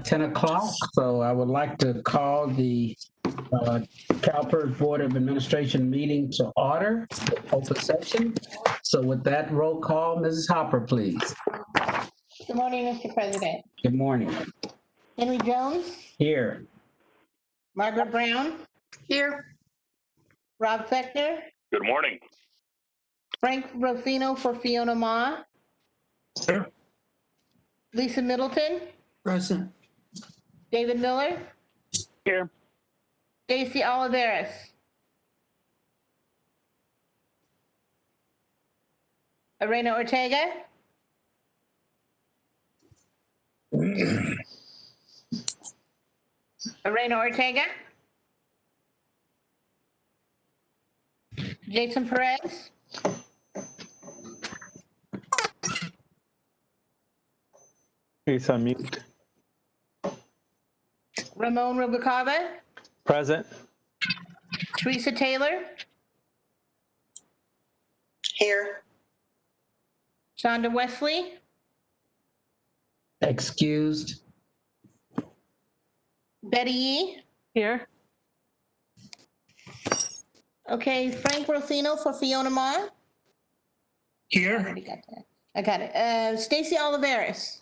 10 o'clock, so I would like to call the CalPERS Board of Administration meeting to order, open session. So with that roll call, Mrs. Hopper, please. Good morning, Mr. President. Good morning. Henry Jones, Here. Margaret Brown, Here. Rob Fechner, Good morning. Frank Rosino for Fiona Ma, Here. Lisa Middleton, Present. David Miller, Here. Stacy Oliveris. Arena Ortega, Arena Ortega, Jason Perez, He's on mute. Ramon Rubalcaba, Present. Teresa Taylor, Here. Shonda Wesley, Excused. Betty Yee. Here. Okay, Frank Rosino for Fiona Ma. I Here. already got that. I got it. Stacy Oliveris.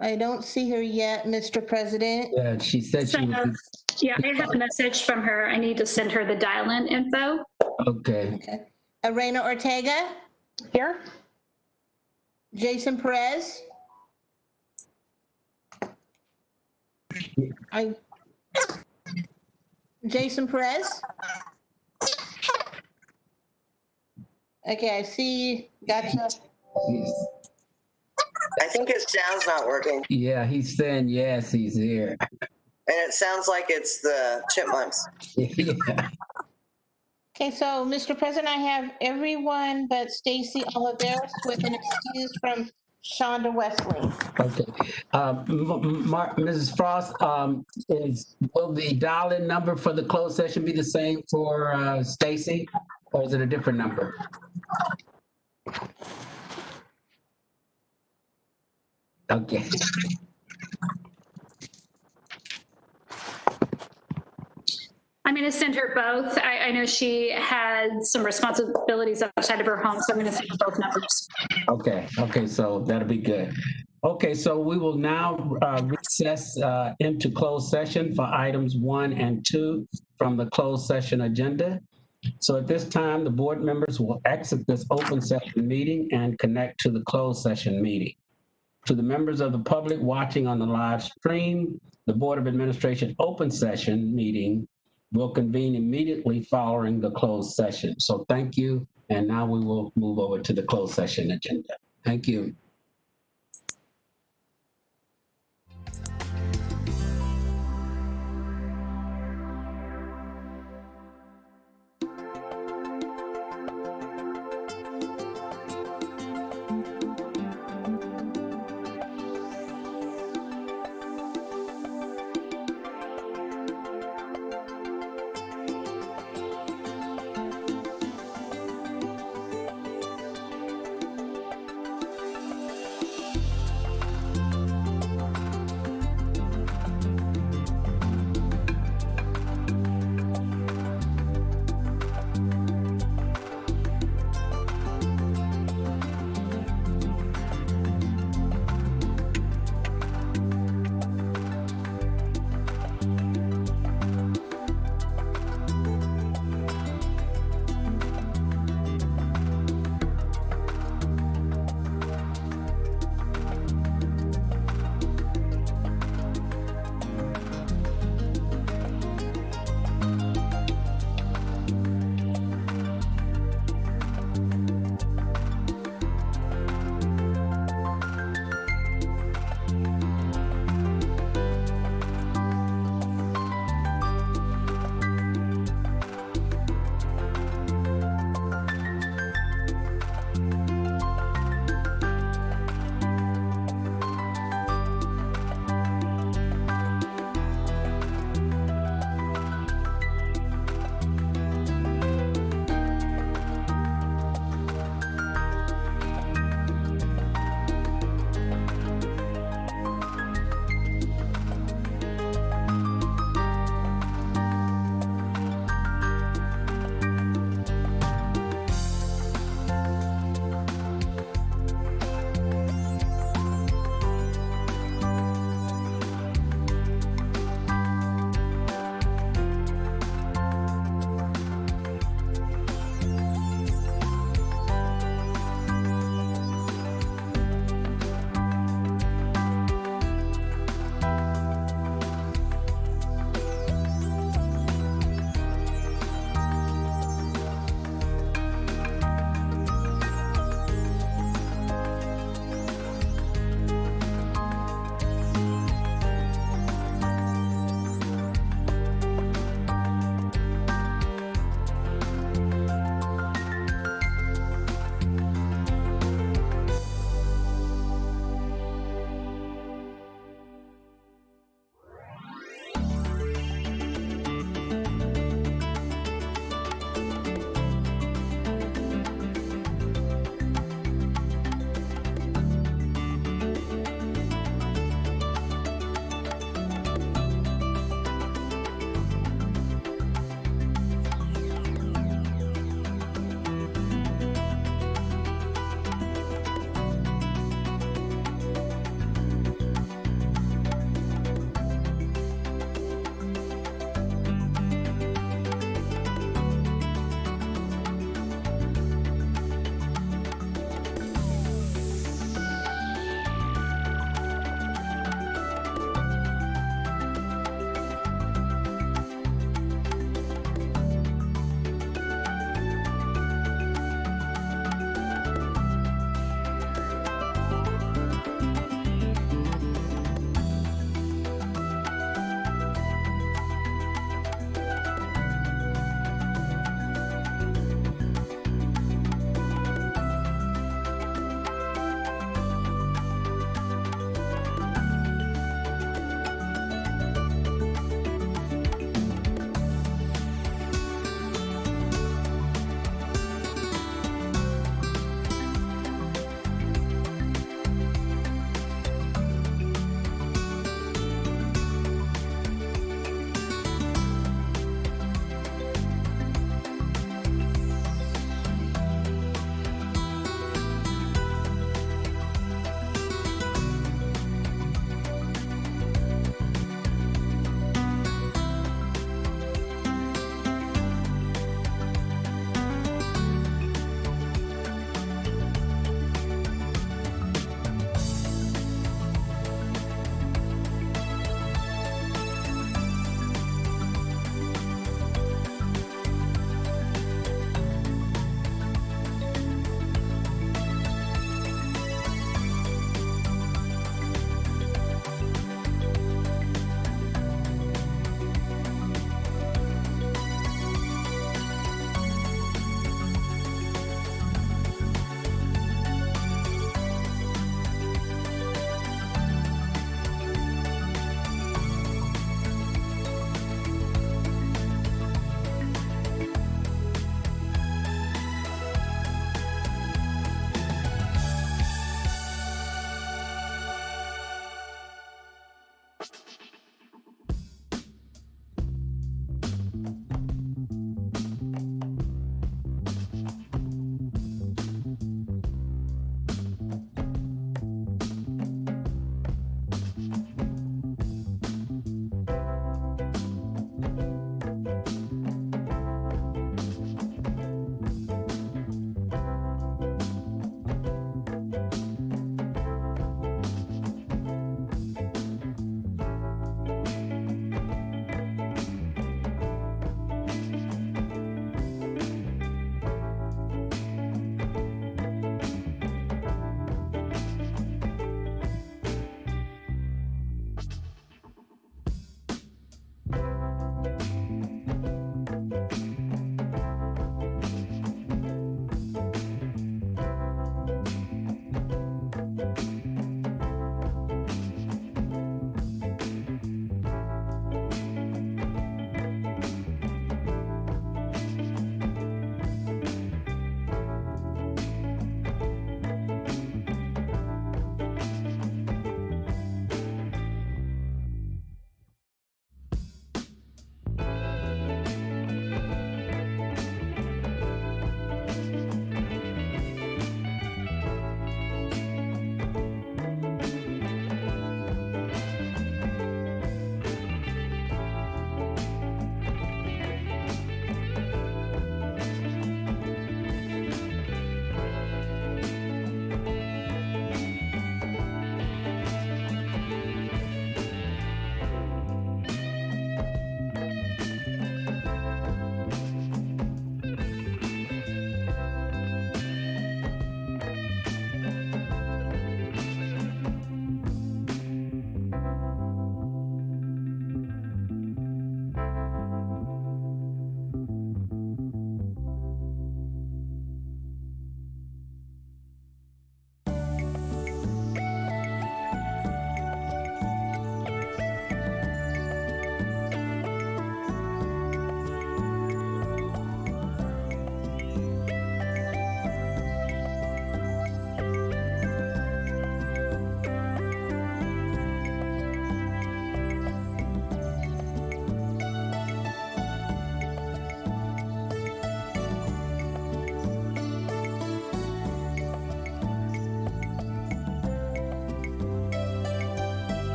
I don't see her yet, Mr. President. Yeah, she said she was. Yeah, I have a message from her. I need to send her the dial-in info. Okay. Okay. Arena Ortega, Here. Jason Perez. Jason Perez. Okay, I see. Gotcha. I think his sound's not working, and Yeah, he's saying yes, he's here. it sounds like it's the chipmunks. Yeah. Okay, so Mr. President, I have everyone but Stacy Oliveris with an excuse from Shonda Wesley. Okay. Mrs. Frost, will the dial-in number for the closed session be the same for Stacy, or is it a different number? Okay. I'm going to send her both. I know she had some responsibilities outside of her home, so I'm going to send her both numbers. Okay, so that'll be good. Okay, so we will now recess into closed session for items 1 and 2 from the closed session agenda. So at this time, the board members will exit this open session meeting and connect to the closed session meeting. To the members of the public watching on the live stream, the Board of Administration open session meeting will convene immediately following the closed session. So thank you, and now we will move over to the closed session agenda. Thank you.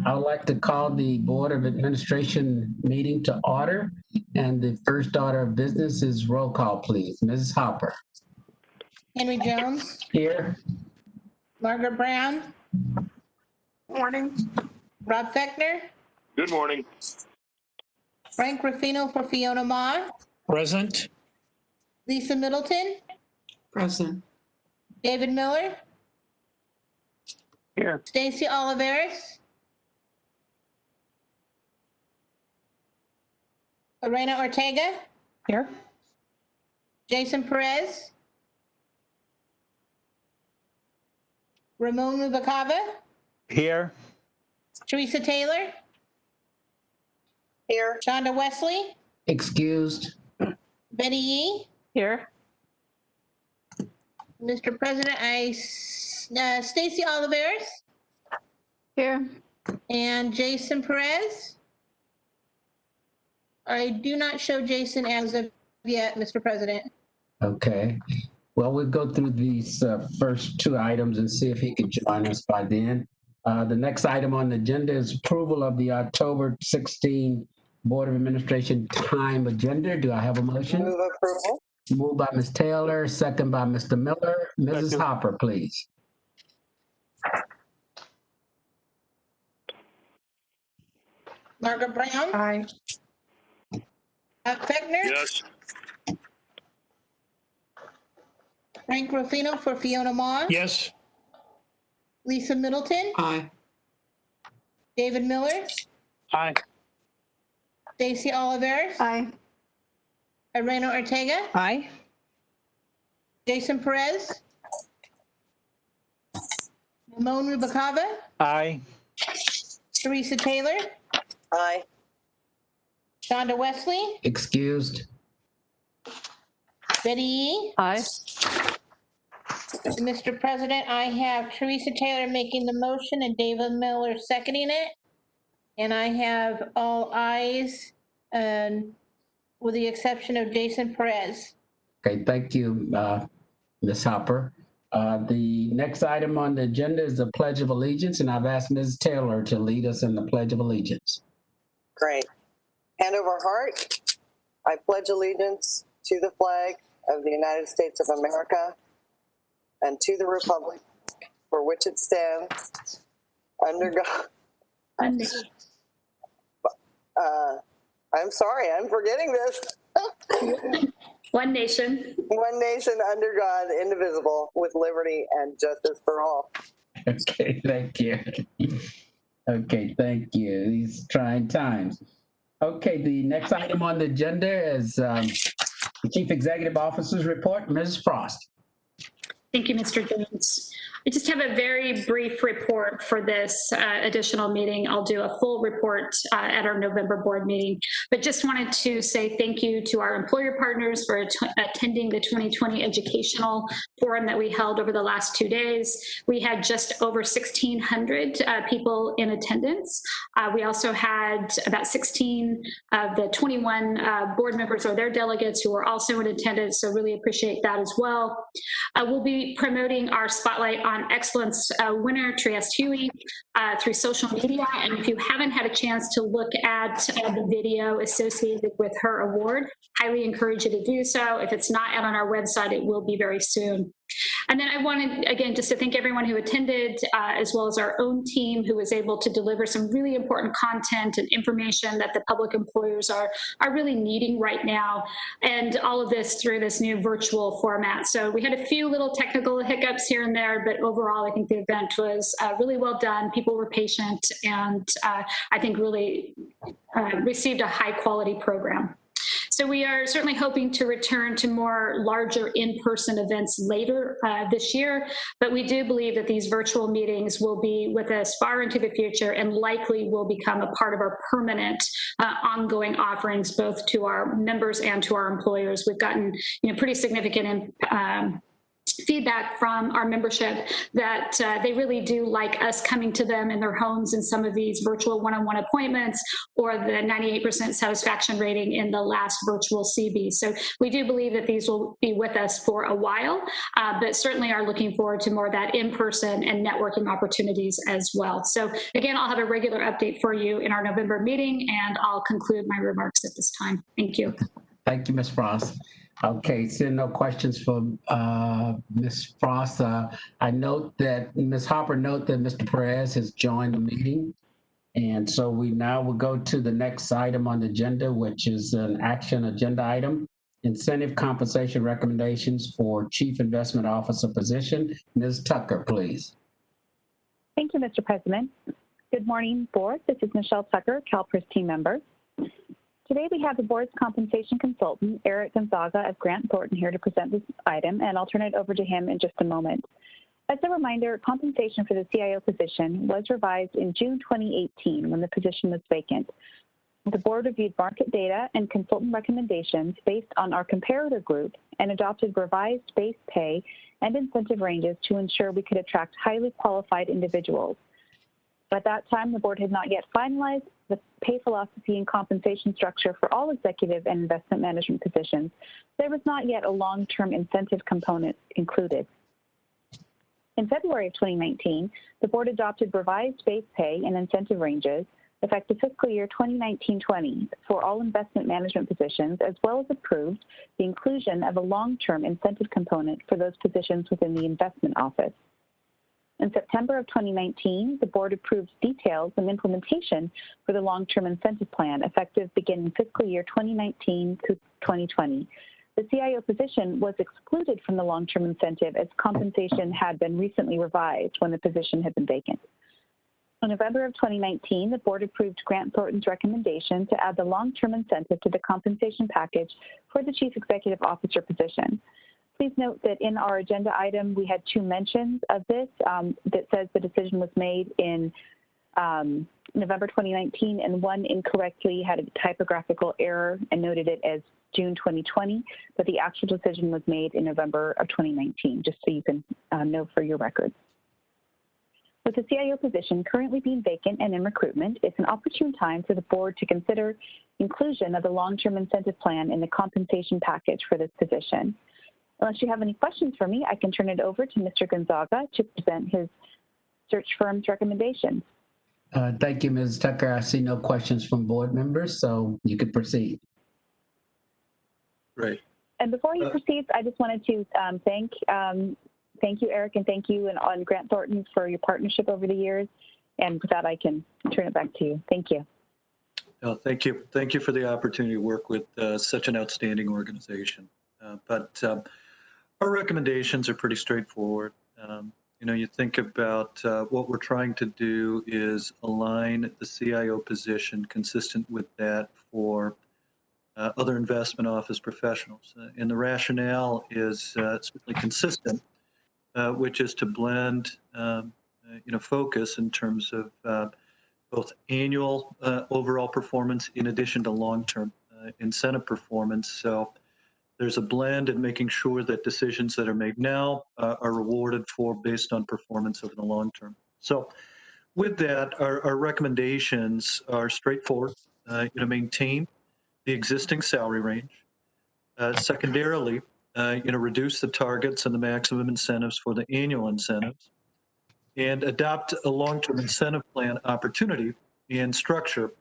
I would like to call the Board of Administration meeting to order. And the first order of business is roll call, please. Mrs. Hopper. Henry Jones, Here. Margaret Brown, Morning. Rob Fechner, Good morning. Frank Ruffino for Fiona Ma, Present. Lisa Middleton, Present. David Miller, Here. Stacy Oliveris, Lorena Ortega, Here. Jason Perez, Ramon Rubacava, Here. Teresa Taylor, Here. Shonda Wesley, Excused. Betty Yee. Here. Mr. President, Stacy Oliveris Here. and Jason Perez. I do not show Jason as of yet, Mr. President. Okay. Well, we'll go through these first two items and see if he can join us by then. The next item on the agenda is approval of the October 16 Board of Administration time agenda. Do I have a motion? Move approval. Moved by Ms. Taylor, second by Mr. Miller. Mrs. Second. Hopper, please. Margaret Brown, Aye. Rob Fechner, Yes. Frank Ruffino for Fiona Ma, Yes. Lisa Middleton, Aye. David Miller, Aye. Stacy Oliveris, Aye. Lorena Ortega, Aye. Jason Perez, Ramon Rubacava, Aye. Teresa Taylor, Aye. Shonda Wesley, Excused. Betty Yee. Aye. Mr. President, I have Teresa Taylor making the motion and David Miller seconding it. And I have all ayes, with the exception of Jason Perez. Okay, thank you, Ms. Hopper. The next item on the agenda is the Pledge of Allegiance, and I've asked Ms. Taylor to lead us in the Pledge of Allegiance. Great. Hand over heart. I pledge allegiance to the flag of the United States of America and to the republic for which it stands, under God. One I'm sorry, I'm forgetting this. One nation. One nation under God, indivisible, with liberty and justice for all. Okay, thank you. Okay, thank you. These trying times. Okay, the next item on the agenda is the Chief Executive Officer's report. Ms. Frost. Thank you, Mr. Jones. I just have a very brief report for this additional meeting. I'll do a full report at our November board meeting, but just wanted to say thank you to our employer partners for attending the 2020 educational forum that we held over the last 2 days. We had just over 1,600 people in attendance. We also had about 16 of the 21 board members or their delegates who were also in attendance, so really appreciate that as well. We'll be promoting our Spotlight on Excellence winner, Trieste Huey, through social media. And if you haven't had a chance to look at the video associated with her award, highly encourage you to do so. If it's not out on our website, it will be very soon. And then I wanted, again, just to thank everyone who attended, as well as our own team who was able to deliver some really important content and information that the public employers are really needing right now. And all of this through this new virtual format. So we had a few little technical hiccups here and there, but overall, I think the event was really well done. People were patient and I think really received a high quality program. So we are certainly hoping to return to more larger in-person events later this year, but we do believe that these virtual meetings will be with us far into the future and likely will become a part of our permanent ongoing offerings, both to our members and to our employers. We've gotten pretty significant feedback from our membership that they really do like us coming to them in their homes in some of these virtual one-on-one appointments, or the 98% satisfaction rating in the last virtual CB. So we do believe that these will be with us for a while, but certainly are looking forward to more of that in-person and networking opportunities as well. So again, I'll have a regular update for you in our November meeting, and I'll conclude my remarks at this time. Thank you. Thank you, Ms. Frost. Okay, seeing no questions from Ms. Frost, I note that Ms. Hopper note that Mr. Perez has joined the meeting. And so we now will go to the next item on the agenda, which is an action agenda item, incentive compensation recommendations for Chief Investment Officer position. Ms. Tucker, please. Thank you, Mr. President. Good morning, Board. This is Michelle Tucker, CalPERS team member. Today we have the board's compensation consultant, Eric Gonzaga of Grant Thornton, here to present this item, and I'll turn it over to him in just a moment. As a reminder, compensation for the CIO position was revised in June 2018 when the position was vacant. The board reviewed market data and consultant recommendations based on our comparator group and adopted revised base pay and incentive ranges to ensure we could attract highly qualified individuals. At that time, the board had not yet finalized the pay philosophy and compensation structure for all executive and investment management positions. There was not yet a long-term incentive component included. In February of 2019, the board adopted revised base pay and incentive ranges effective fiscal year 2019-20 for all investment management positions, as well as approved the inclusion of a long-term incentive component for those positions within the investment office. In September of 2019, the board approved details and implementation for the long-term incentive plan effective beginning fiscal year 2019 to 2020. The CIO position was excluded from the long-term incentive as compensation had been recently revised when the position had been vacant. In November of 2019, the board approved Grant Thornton's recommendation to add the long-term incentive to the compensation package for the Chief Executive Officer position. Please note that in our agenda item, we had two mentions of this that says the decision was made in November 2019, and one incorrectly had a typographical error and noted it as June 2020, but the actual decision was made in November of 2019, just so you can know for your records. With the CIO position currently being vacant and in recruitment, it's an opportune time for the board to consider inclusion of the long-term incentive plan in the compensation package for this position. Unless you have any questions for me, I can turn it over to Mr. Gonzaga to present his search firm's recommendations. Thank you, Ms. Tucker. I see no questions from board members, so you could proceed. Great. And before he proceeds, I just wanted to thank you, Eric, and thank you and Grant Thornton for your partnership over the years. And with that, I can turn it back to you. Thank you. No, thank you. Thank you for the opportunity to work with such an outstanding organization. Our recommendations are pretty straightforward. You think about what we're trying to do is align the CIO position consistent with that for other investment office professionals. And the rationale is certainly consistent, which is to blend, focus in terms of both annual overall performance in addition to long-term incentive performance. So there's a blend in making sure that decisions that are made now are rewarded for based on performance over the long term. So with that, our recommendations are straightforward. Maintain the existing salary range. Secondarily, reduce the targets and the maximum incentives for the annual incentives, and adopt a long-term incentive plan opportunity and structure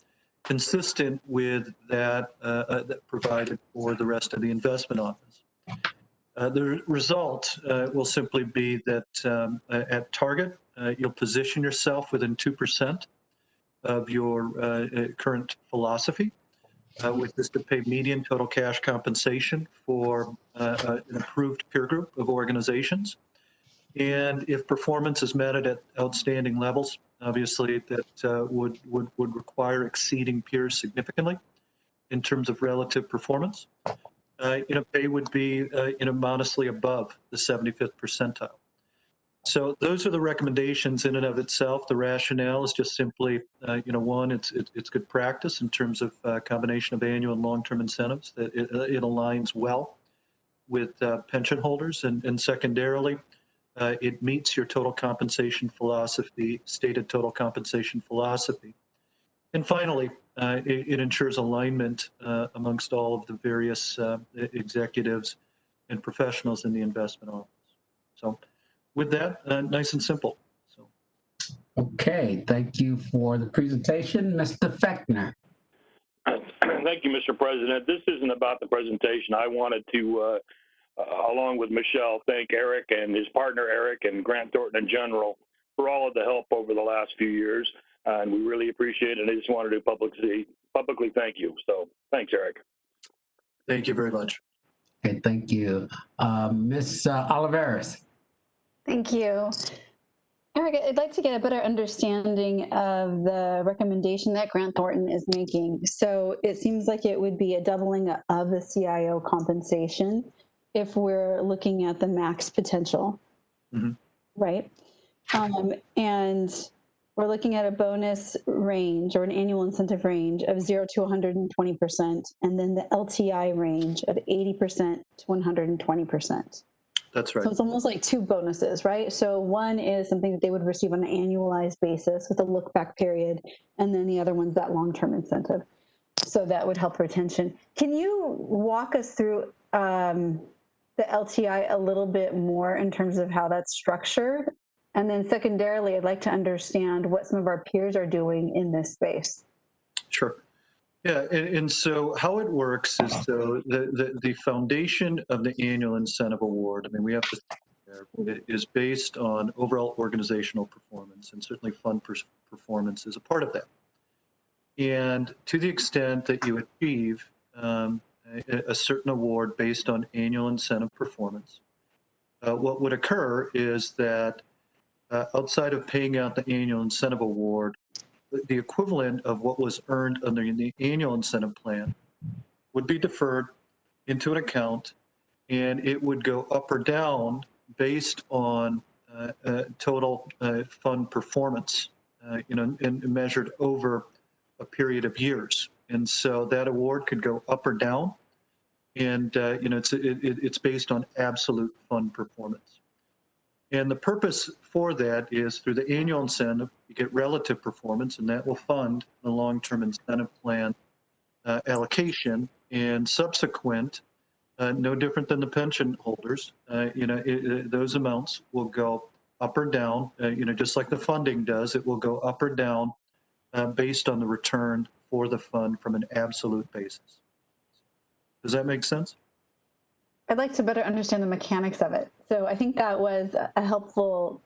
consistent with that provided for the rest of the investment office. The result will simply be that at target, you'll position yourself within 2% of your current philosophy, which is to pay median total cash compensation for an approved peer group of organizations. And if performance is met at outstanding levels, obviously that would require exceeding peers significantly in terms of relative performance. Pay would be modestly above the 75th percentile. So those are the recommendations in and of itself. The rationale is just simply, one, it's good practice in terms of combination of annual and long-term incentives. That it aligns well with pension holders, and secondarily, it meets your total compensation philosophy, stated total compensation philosophy. And finally, it ensures alignment amongst all of the various executives and professionals in the investment office. So with that, nice and simple. So. Okay, thank you for the presentation. Mr. Fechner. Thank you, Mr. President. This isn't about the presentation. I wanted to, along with Michelle, thank Eric and his partner Eric and Grant Thornton in general for all of the help over the last few years. And we really appreciate it. I just wanted to publicly thank you. So thanks, Eric. Thank you very much. Okay, thank you. Ms. Oliveris. Thank you. Eric, I'd like to get a better understanding of the recommendation that Grant Thornton is making. So it seems like it would be a doubling of the CIO compensation if we're looking at the max potential, right? And we're looking at a bonus range or an annual incentive range of 0 to 120%, and then the LTI range of 80% to 120%. That's right. So it's almost like two bonuses, right? So one is something that they would receive on an annualized basis with a look back period, and then the other one's that long-term incentive. So that would help retention. Can you walk us through the LTI a little bit more in terms of how that's structured? And then secondarily, I'd like to understand what some of our peers are doing in this space. Sure. Yeah, and so how it works is so the foundation of the annual incentive award, I mean, we have to there, is based on overall organizational performance, and certainly fund performance is a part of that. And to the extent that you achieve a certain award based on annual incentive performance, what would occur is that outside of paying out the annual incentive award, the equivalent of what was earned under the annual incentive plan would be deferred into an account, and it would go up or down based on total fund performance, and measured over a period of years. And so that award could go up or down, and it's based on absolute fund performance. And the purpose for that is through the annual incentive, you get relative performance, and that will fund the long-term incentive plan allocation, and subsequent, no different than the pension holders, those amounts will go up or down, just like the funding does, it will go up or down based on the return for the fund from an absolute basis. Does that make sense? I'd like to better understand the mechanics of it. So I think that was a helpful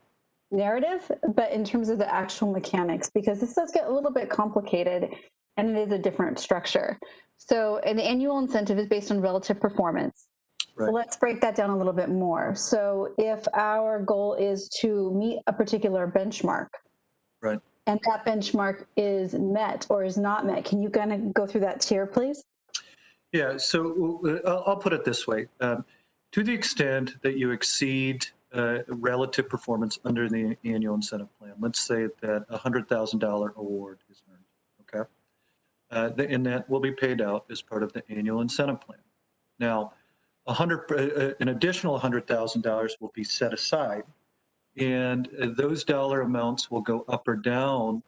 narrative, but in terms of the actual mechanics, because this does get a little bit complicated and it is a different structure. So an annual incentive is based on relative performance. Right. So let's break that down a little bit more. So if our goal is to meet a particular benchmark, right, and that benchmark is met or is not met, can you kind of go through that tier, please? Yeah, so I'll put it this way. To the extent that you exceed relative performance under the annual incentive plan, let's say that a $100,000 award is earned, okay? And that will be paid out as part of the annual incentive plan. Now, an additional $100,000 will be set aside, and those dollar amounts will go up or down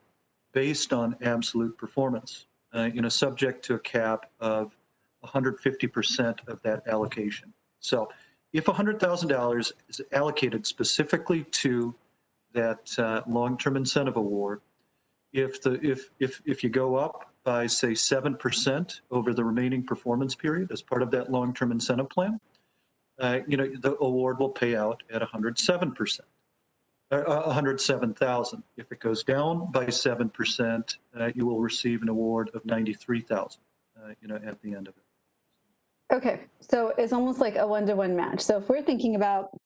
based on absolute performance, subject to a cap of 150% of that allocation. So if $100,000 is allocated specifically to that long-term incentive award, if you go up by, say, 7% over the remaining performance period as part of that long-term incentive plan, the award will pay out at 107%. 107,000. If it goes down by 7%, you will receive an award of 93,000, at the end of it. Okay, so it's almost like a one-to-one match. So if we're thinking about,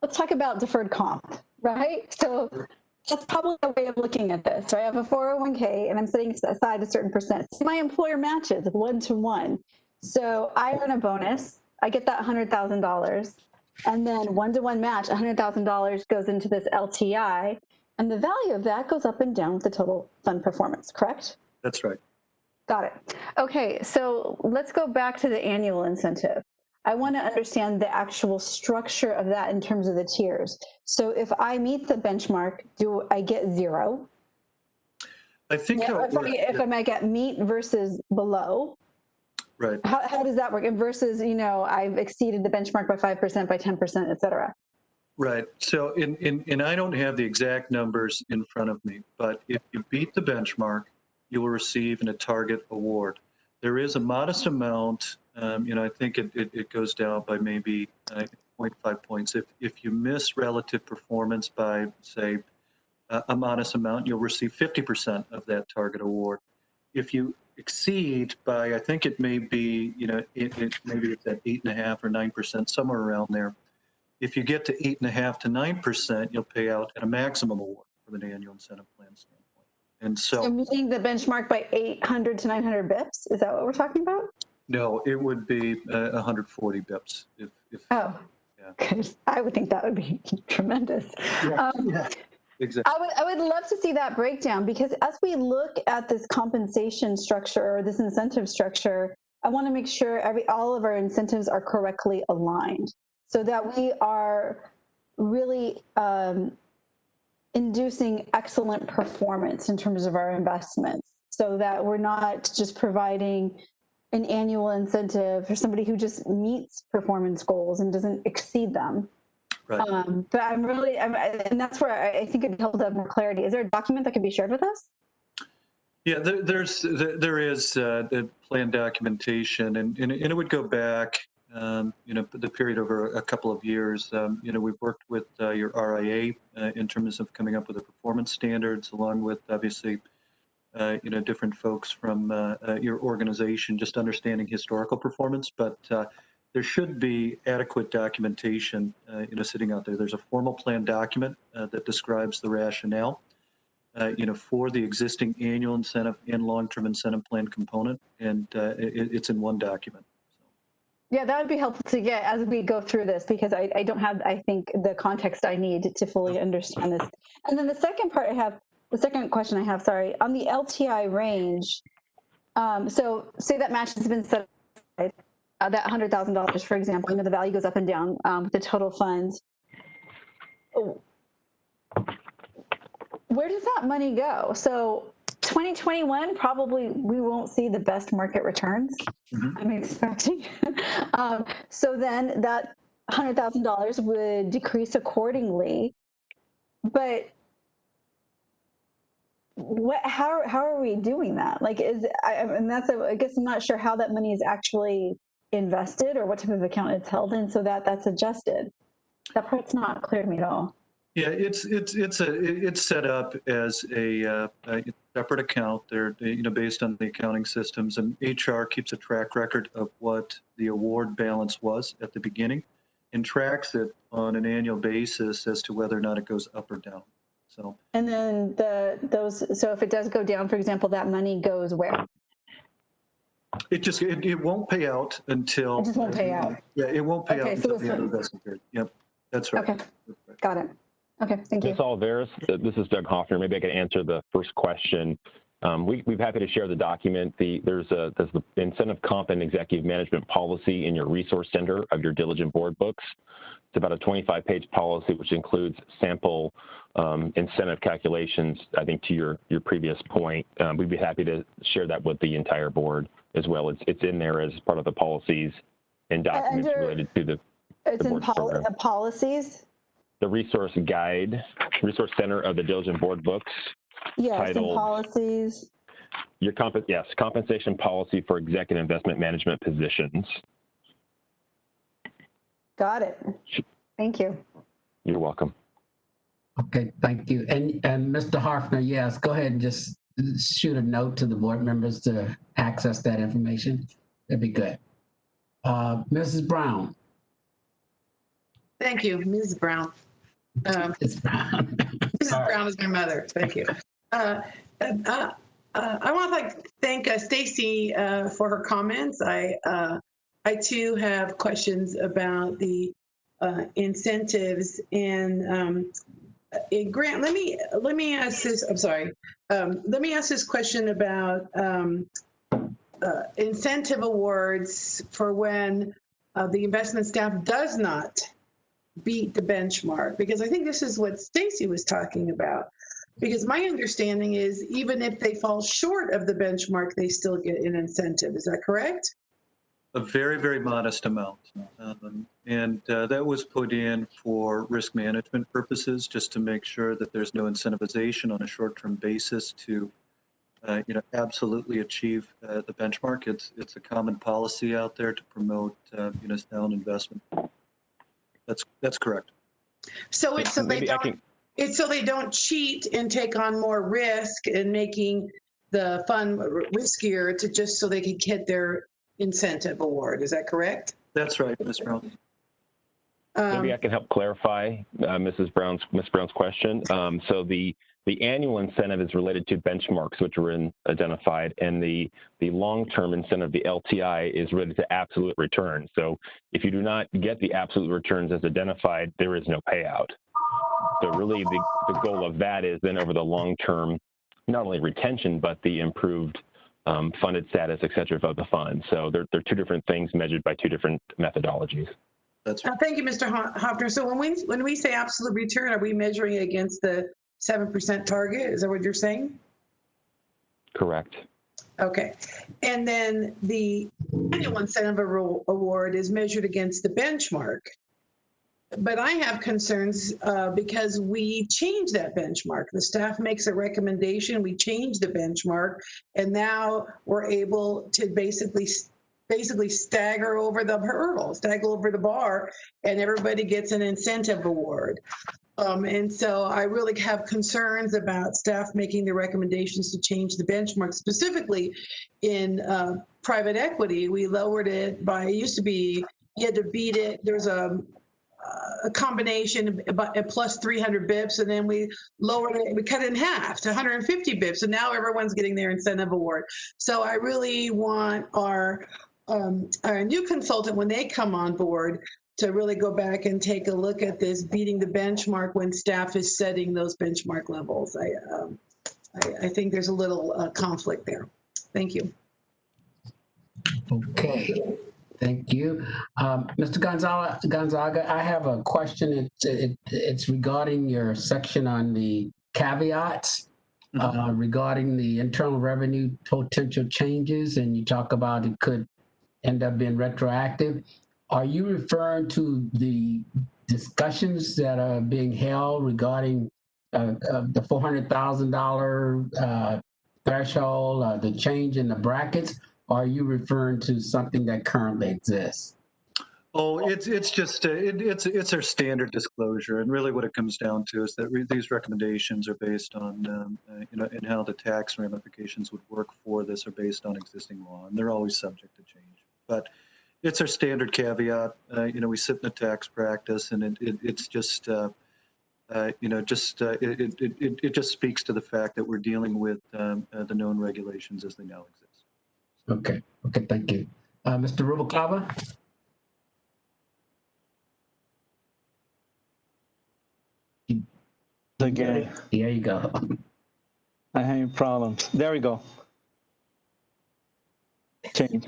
let's talk about deferred comp, right? So that's probably a way of looking at this. So I have a 401k and I'm setting aside a certain percent. My employer matches 1-to-1. So I earn a bonus, I get that $100,000, and then 1-to-1 match, $100,000 goes into this LTI, and the value of that goes up and down with the total fund performance, correct? That's right. Got it. Okay, so let's go back to the annual incentive. I want to understand the actual structure of that in terms of the tiers. So if I meet the benchmark, do I get 0? I think Yeah, how it works, if I might get meet versus below, right. how does that work? And versus, I've exceeded the benchmark by 5%, by 10%, et cetera. Right. So, and I don't have the exact numbers in front of me, but if you beat the benchmark, you will receive a target award. There is a modest amount, I think it goes down by maybe 0.5 points. If you miss relative performance by, say, a modest amount, you'll receive 50% of that target award. If you exceed by, I think it may be, maybe it's at 8.5 or 9%, somewhere around there. If you get to 8.5 to 9%, you'll pay out at a maximum award from an annual incentive plan standpoint. And So meeting the benchmark by 800 to 900 bips, is that what we're talking about? no, it would be 140 bips. Oh, yeah. I would think that would be tremendous. Yeah, exactly. I would love to see that breakdown, because as we look at this compensation structure or this incentive structure, I want to make sure all of our incentives are correctly aligned so that we are really inducing excellent performance in terms of our investments, so that we're not just providing an annual incentive for somebody who just meets performance goals and doesn't exceed them. Right. But and that's where I think it'd help to have more clarity. Is there a document that can be shared with us? Yeah, there is the plan documentation, and it would go back, the period over a couple of years. We've worked with your RIA in terms of coming up with the performance standards, along with obviously, different folks from your organization, just understanding historical performance. But there should be adequate documentation, sitting out there. There's a formal plan document that describes the rationale, for the existing annual incentive and long-term incentive plan component, and it's in one document. Yeah, that would be helpful to get as we go through this, because I don't have, I think, the context I need to fully understand this. And then the second question I have, sorry, on the LTI range. So say that match has been set aside, that $100,000, for example, the value goes up and down with the total funds. Where does that money go? So 2021, probably we won't see the best market returns, I'm expecting. So then that $100,000 would decrease accordingly. But how are we doing that? I guess I'm not sure how that money is actually invested or what type of account it's held in, so that's adjusted. That part's not clear to me at all. Yeah, it's set up as a separate account. They're based on the accounting systems, and HR keeps a track record of what the award balance was at the beginning, and tracks it on an annual basis as to whether or not it goes up or down. So. And then so if it does go down, for example, that money goes where? It won't pay out until. It just won't pay out. Yeah, it won't pay out until the end of the investment period. Yep, that's right. Okay, got it. Okay, thank you. Ms. Oliveris, this is Doug Hoffner. Maybe I could answer the first question. We're happy to share the document. There's the incentive comp and executive management policy in your resource center of your diligent board books. It's about a 25-page policy, which includes sample incentive calculations. I think to your previous point, we'd be happy to share that with the entire board as well. It's in there as part of the policies and documents related to the board's program. The policies? The resource center of the diligent board books. Yes, titled, and policies. Compensation policy for executive investment management positions. Got it. Thank you. You're welcome. Okay, thank you. And Mr. Hoffner, yes, go ahead and just shoot a note to the board members to access that information. That'd be good. Mrs. Brown. Thank you, Ms. Brown. It's Brown. Mrs. Brown is my mother. Thank you. I want to thank Stacy for her comments. I too have questions about the incentives, and Grant, let me ask this. I'm sorry. Let me ask this question about incentive awards for when the investment staff does not beat the benchmark? Because I think this is what Stacy was talking about. Because my understanding is even if they fall short of the benchmark, they still get an incentive. Is that correct? A very, very modest amount. And that was put in for risk management purposes, just to make sure that there's no incentivization on a short-term basis to absolutely achieve the benchmark. It's a common policy out there to promote sound investment. That's correct. So it's so they don't. It's so they don't cheat and take on more risk and making the fund riskier to just so they can get their incentive award. Is that correct? That's right, Ms. Brown. Maybe I can help clarify Ms. Brown's question. So the annual incentive is related to benchmarks, which were identified, and the long-term incentive, the LTI, is related to absolute returns. So if you do not get the absolute returns as identified, there is no payout. So really the goal of that is then over the long term, not only retention, but the improved funded status, et cetera, of the fund. So they're two different things measured by two different methodologies. That's right. Thank you, Mr. Hoffner. So when we say absolute return, are we measuring against the 7% target? Is that what you're saying? Correct. Okay. And then the annual incentive award is measured against the benchmark. But I have concerns because we change that benchmark. The staff makes a recommendation, we change the benchmark, and now we're able to basically stagger over the hurdle, stagger over the bar, and everybody gets an incentive award. And so I really have concerns about staff making the recommendations to change the benchmark. Specifically in private equity, we lowered it by, it used to be, you had to beat it. There's a combination at plus 300 bips, and then we lowered it, we cut it in half to 150 bips, and now everyone's getting their incentive award. So I really want our new consultant, when they come on board, to really go back and take a look at this, beating the benchmark when staff is setting those benchmark levels. I think there's a little conflict there. Thank you. Okay. Thank you. Mr. Gonzaga, I have a question. It's regarding your section on the caveats regarding the internal revenue potential changes, and you talk about it could end up being retroactive. Are you referring to the discussions that are being held regarding the $400,000 threshold, the change in the brackets? Or are you referring to something that currently exists? Oh, it's just it's our standard disclosure, and really what it comes down to is that these recommendations are based on and how the tax ramifications would work for this are based on existing law, and they're always subject to change. But it's our standard caveat. We sit in the tax practice, and it's just it just speaks to the fact that we're dealing with the known regulations as they now exist. Okay, thank you. Mr. Rubalcaba? Again. There you go. I having problems. There we go. Change.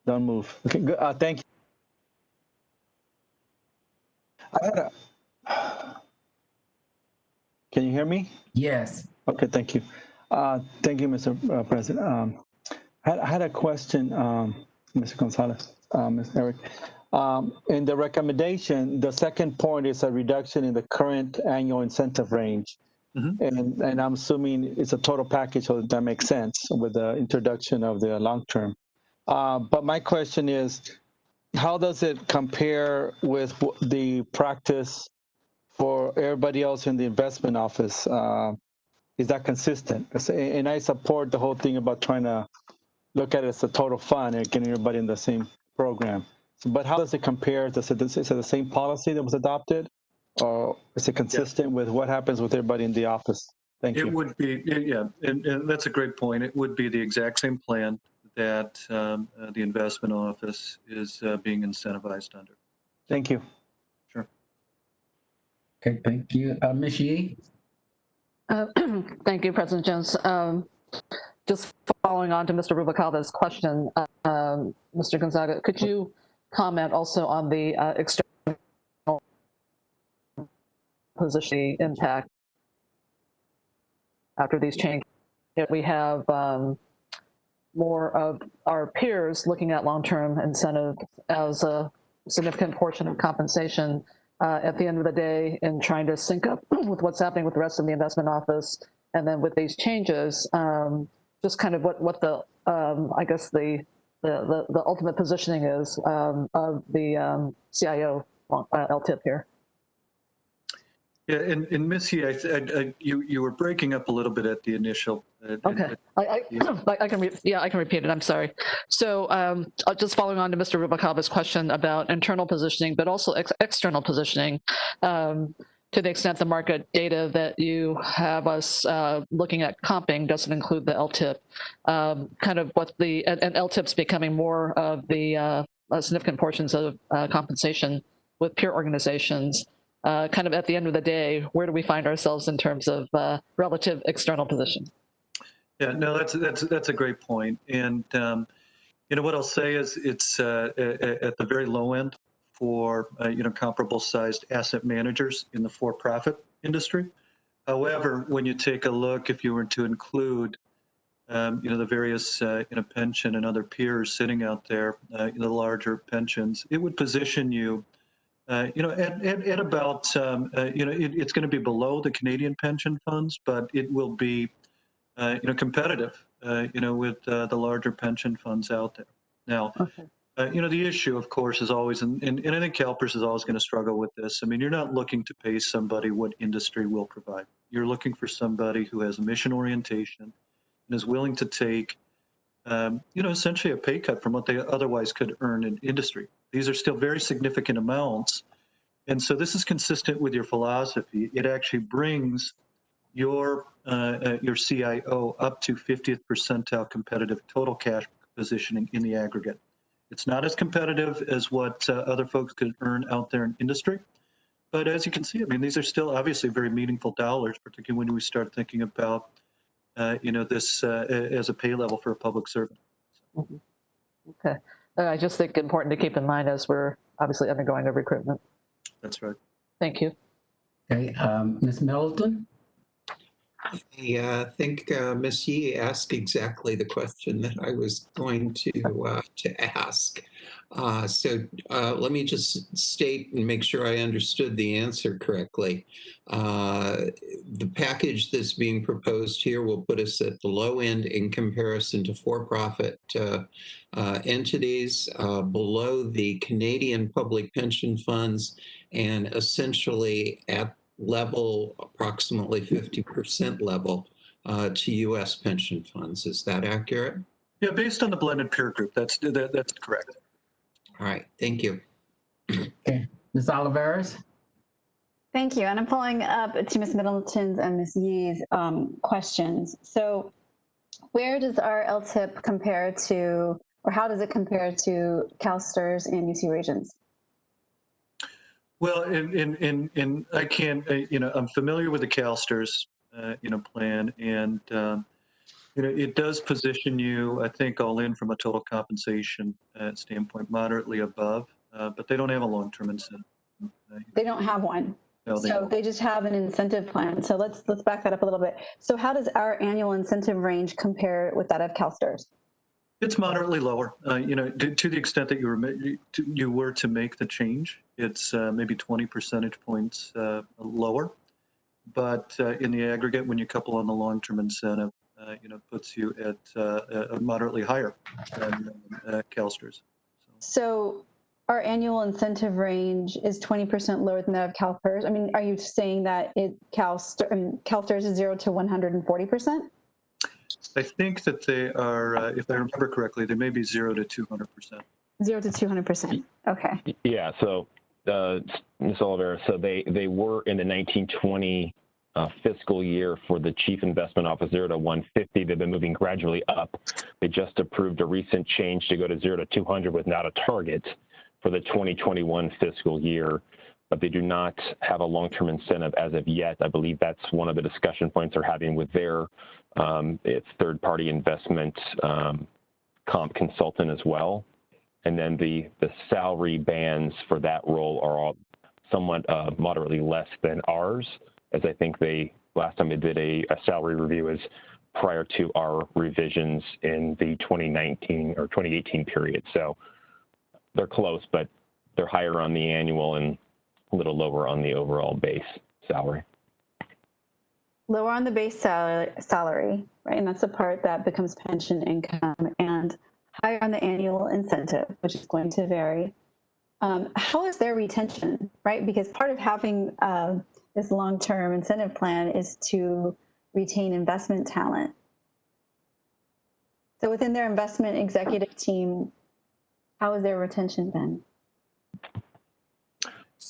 Don't move. Okay, good. Thank you. Can you hear me? Yes. Okay, thank you. Thank you, Mr. President. I had a question, Mr. Gonzalez, Ms. Eric. In the recommendation, the second point is a reduction in the current annual incentive range. Mm-hmm. And I'm assuming it's a total package, so that makes sense with the introduction of the long term. But my question is, how does it compare with the practice for everybody else in the investment office? Is that consistent? And I support the whole thing about trying to look at it as a total fund and getting everybody in the same program. But how does it compare? Is it the same policy that was adopted, or is it consistent with what happens with everybody in the office? Thank you. It would be, yeah, and that's a great point. It would be the exact same plan that the investment office is being incentivized under. Thank you. Sure. Okay, thank you. Ms. Yee? Thank you, President Jones. Just following on to Mr. Rubalcava's question, Mr. Gonzaga, could you comment also on the external positioning impact after these changes? We have more of our peers looking at long-term incentive as a significant portion of compensation at the end of the day, and trying to sync up with what's happening with the rest of the investment office. And then with these changes, just kind of what the, I guess the ultimate positioning is of the CIO LTIP here. Yeah, and Missy, you were breaking up a little bit at the initial. Okay, I can repeat it. I'm sorry. So just following on to Mr. Rubalcava's question about internal positioning, but also external positioning, to the extent the market data that you have us looking at comping doesn't include the LTIP, kind of what the, and LTIP's becoming more of the significant portions of compensation with peer organizations. Kind of at the end of the day, where do we find ourselves in terms of relative external position? Yeah, no, that's a great point. And you know what I'll say is it's at the very low end for comparable sized asset managers in the for-profit industry. However, when you take a look, if you were to include the various pension and other peers sitting out there, the larger pensions, it would position you at about, it's going to be below the Canadian pension funds, but it will be, competitive, with the larger pension funds out there. Now, Okay. The issue, of course, is always, and I think CalPERS is always going to struggle with this. I mean, you're not looking to pay somebody what industry will provide. You're looking for somebody who has a mission orientation and is willing to take, essentially a pay cut from what they otherwise could earn in industry. These are still very significant amounts. And so this is consistent with your philosophy. It actually brings your CIO up to 50th percentile competitive total cash positioning in the aggregate. It's not as competitive as what other folks could earn out there in industry. But as you can see, I mean, these are still obviously very meaningful dollars, particularly when we start thinking about, this as a pay level for a public servant. Mm-hmm. Okay. I just think important to keep in mind as we're obviously undergoing a recruitment. That's right. Thank you. Okay, Ms. Middleton? I think Ms. Yee asked exactly the question that I was going to ask. So let me just state and make sure I understood the answer correctly. The package that's being proposed here will put us at the low end in comparison to for-profit entities, below the Canadian public pension funds, and essentially at level, approximately 50% level to U.S. pension funds. Is that accurate? Yeah, based on the blended peer group, that's correct. All right, thank you. Okay, Ms. Olivares? Thank you. And I'm following up to Ms. Middleton's and Ms. Yee's questions. So where does our LTIP compare to, or how does it compare to CalSTRS and UC Regents? Well, in I can't, I'm familiar with the CalSTRS, plan, and it does position you, I think, all in from a total compensation standpoint, moderately above, but they don't have a long-term incentive. They don't have one. No, So they just have an incentive plan. So let's back that up a little bit. So how does our annual incentive range compare with that of CalSTRS? It's moderately lower, to the extent that you were to make the change, it's maybe 20 percentage points lower. But in the aggregate, when you couple on the long-term incentive, puts you at moderately higher than CalSTRS. So our annual incentive range is 20% lower than that of CalPERS. I mean, are you saying that CalSTRS is 0 to 140%? I think that they are, if I remember correctly, they may be 0 to 200%. 0 to 200%. Okay. Yeah. So, Ms. Oliveira, so they were in the 1920 fiscal year for the chief investment officer 0 to 150. They've been moving gradually up. They just approved a recent change to go to 0 to 200 with not a target for the 2021 fiscal year. but they do not have a long-term incentive as of yet. I believe that's one of the discussion points they're having with their third-party investment comp consultant as well. And then the salary bands for that role are all somewhat moderately less than ours, as I think last time they did a salary review is prior to our revisions in the 2019 or 2018 period. So they're close, but they're higher on the annual and a little lower on the overall base salary. Lower on the base salary, right? And that's the part that becomes pension income, and higher on the annual incentive, which is going to vary. How is their retention, right? Because part of having this long-term incentive plan is to retain investment talent. So within their investment executive team, how has their retention been?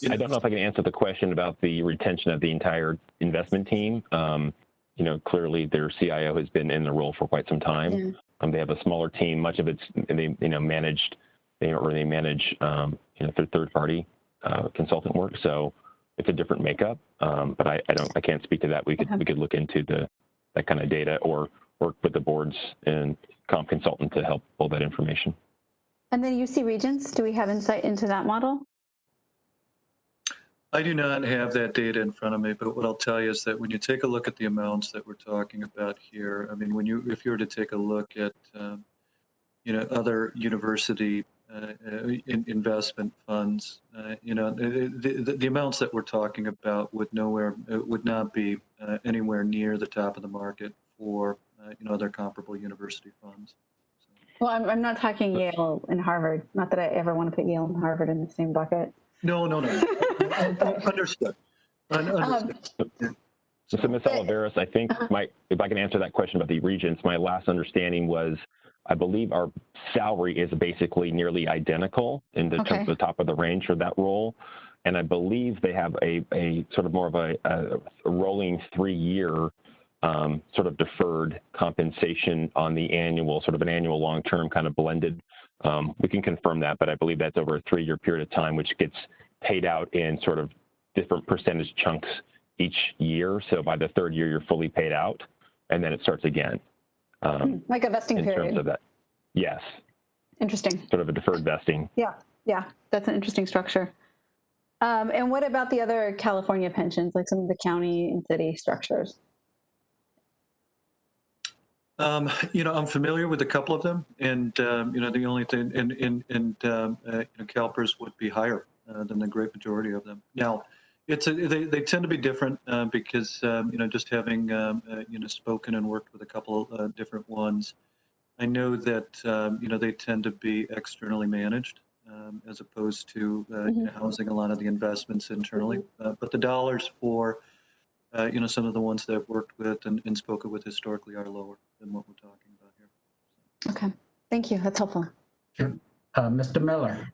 I don't know if I can answer the question about the retention of the entire investment team. You know, clearly their CIO has been in the role for quite some time. Yeah. They have a smaller team. Much of it's managed. They don't really manage third-party consultant work, so it's a different makeup. But I can't speak to that. We could look into that kind of data or work with the boards and comp consultant to help pull that information. And then UC Regents, do we have insight into that model? I do not have that data in front of me, but what I'll tell you is that when you take a look at the amounts that we're talking about here, I mean, if you were to take a look at, other university investment funds, the amounts that we're talking about would not be anywhere near the top of the market for, other comparable university funds. Well, I'm not talking Yale and Harvard. Not that I ever want to put Yale and Harvard in the same bucket. No. Understood. So Ms. Oliveros, I think if I can answer that question about the regents, my last understanding was I believe our salary is basically nearly identical in the terms of the top of the range for that role. And I believe they have a sort of more of a rolling 3-year sort of deferred compensation on the annual, sort of an annual long-term kind of blended. We can confirm that, but I believe that's over a 3-year period of time, which gets paid out in sort of different percentage chunks each year. So by the 3rd year, you're fully paid out, and then it starts again. Like a vesting period. In terms of that, yes. Interesting. Sort of a deferred vesting. Yeah, that's an interesting structure. And what about the other California pensions, like some of the county and city structures? I'm familiar with a couple of them, and the only thing, CalPERS would be higher than the great majority of them. Now, they tend to be different because just having spoken and worked with a couple different ones, I know that they tend to be externally managed as opposed to housing a lot of the investments internally. But the dollars for some of the ones that I've worked with and spoken with historically are lower than what we're talking about here. Okay, thank you. That's helpful. Sure. Mr. Miller.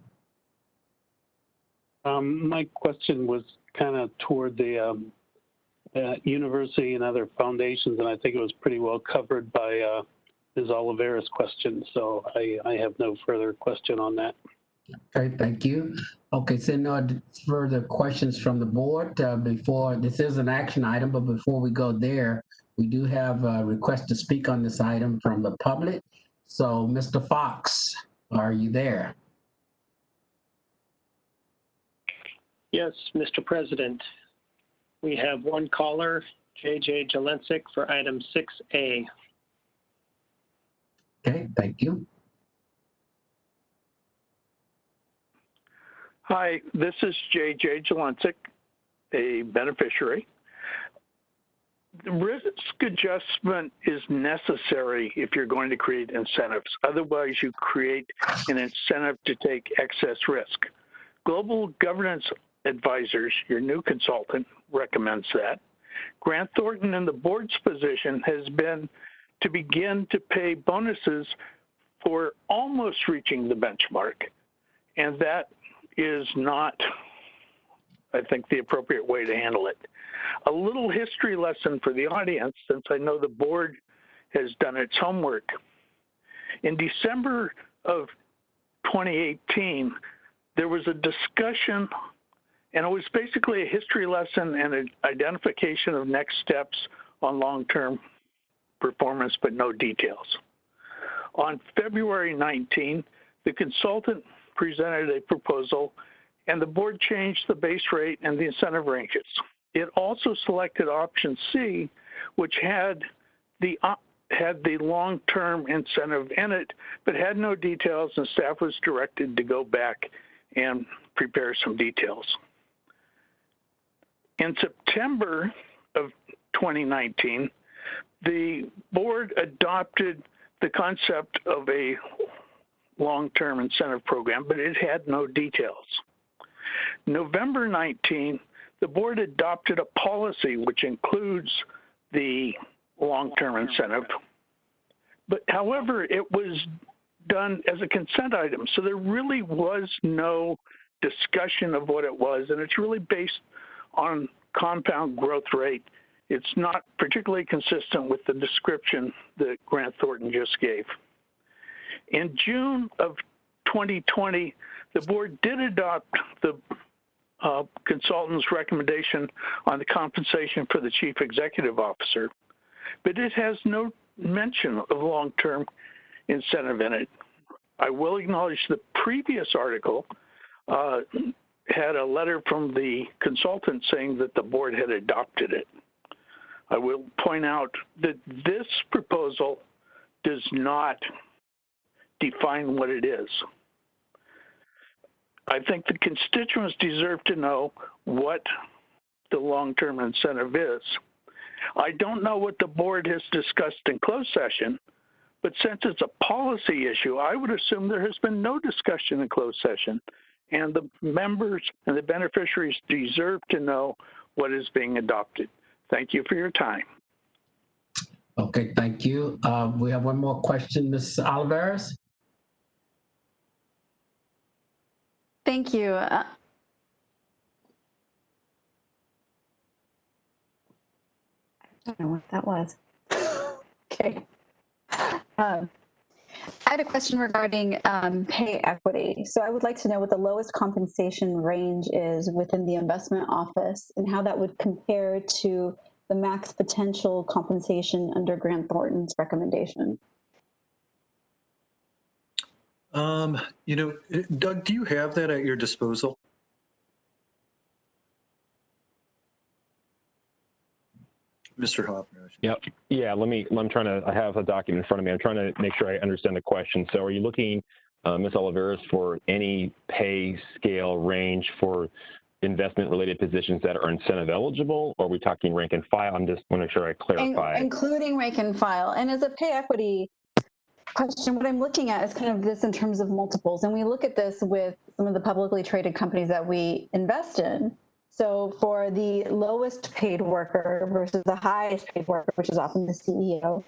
My question was kind of toward the university and other foundations, and I think it was pretty well covered by Ms. Oliveira's question, so I have no further question on that. Okay, thank you. Okay, so no further questions from the board. Before, this is an action item, but before we go there, we do have a request to speak on this item from the public. So, Mr. Fox, are you there? Yes, Mr. President. We have one caller, JJ Jelensik, for item 6A. Okay, thank you. Hi, this is J.J. Jelensik, a beneficiary. The risk adjustment is necessary if you're going to create incentives. Otherwise, you create an incentive to take excess risk. Global Governance Advisors, your new consultant, recommends that. Grant Thornton and the board's position has been to begin to pay bonuses for almost reaching the benchmark. And that is not, I think, the appropriate way to handle it. A little history lesson for the audience, since I know the board has done its homework. In December of 2018, there was a discussion And it was basically a history lesson and an identification of next steps on long-term performance, but no details. On February 19, the consultant presented a proposal and the board changed the base rate and the incentive ranges. It also selected option C, which had the long-term incentive in it, but had no details, and staff was directed to go back and prepare some details. In September of 2019, the board adopted the concept of a long-term incentive program, but it had no details. November 19, the board adopted a policy which includes the long-term incentive, but however, it was done as a consent item, so there really was no discussion of what it was, and it's really based on compound growth rate. It's not particularly consistent with the description that Grant Thornton just gave. In June of 2020, the board did adopt the consultant's recommendation on the compensation for the chief executive officer, but it has no mention of long-term incentive in it. I will acknowledge the previous article had a letter from the consultant saying that the board had adopted it. I will point out that this proposal does not define what it is. I think the constituents deserve to know what the long-term incentive is. I don't know what the board has discussed in closed session, but since it's a policy issue, I would assume there has been no discussion in closed session, and the members and the beneficiaries deserve to know what is being adopted. Thank you for your time. Okay, thank you. We have one more question, Ms. Olivares. Thank you. I don't know what that was. Okay. I had a question regarding pay equity. So I would like to know what the lowest compensation range is within the investment office and how that would compare to the max potential compensation under Grant Thornton's recommendation. You know, Doug, do you have that at your disposal? Mr. Hoffner. Yep. Yeah, I have a document in front of me. I'm trying to make sure I understand the question. So are you looking, Ms. Olivares, for any pay scale range for investment related positions that are incentive eligible, or are we talking rank and file? I'm just want to make sure I clarify. Including rank and file. And as a pay equity question, what I'm looking at is kind of this in terms of multiples. And we look at this with some of the publicly traded companies that we invest in. So for the lowest paid worker versus the highest paid worker, which is often the CEO,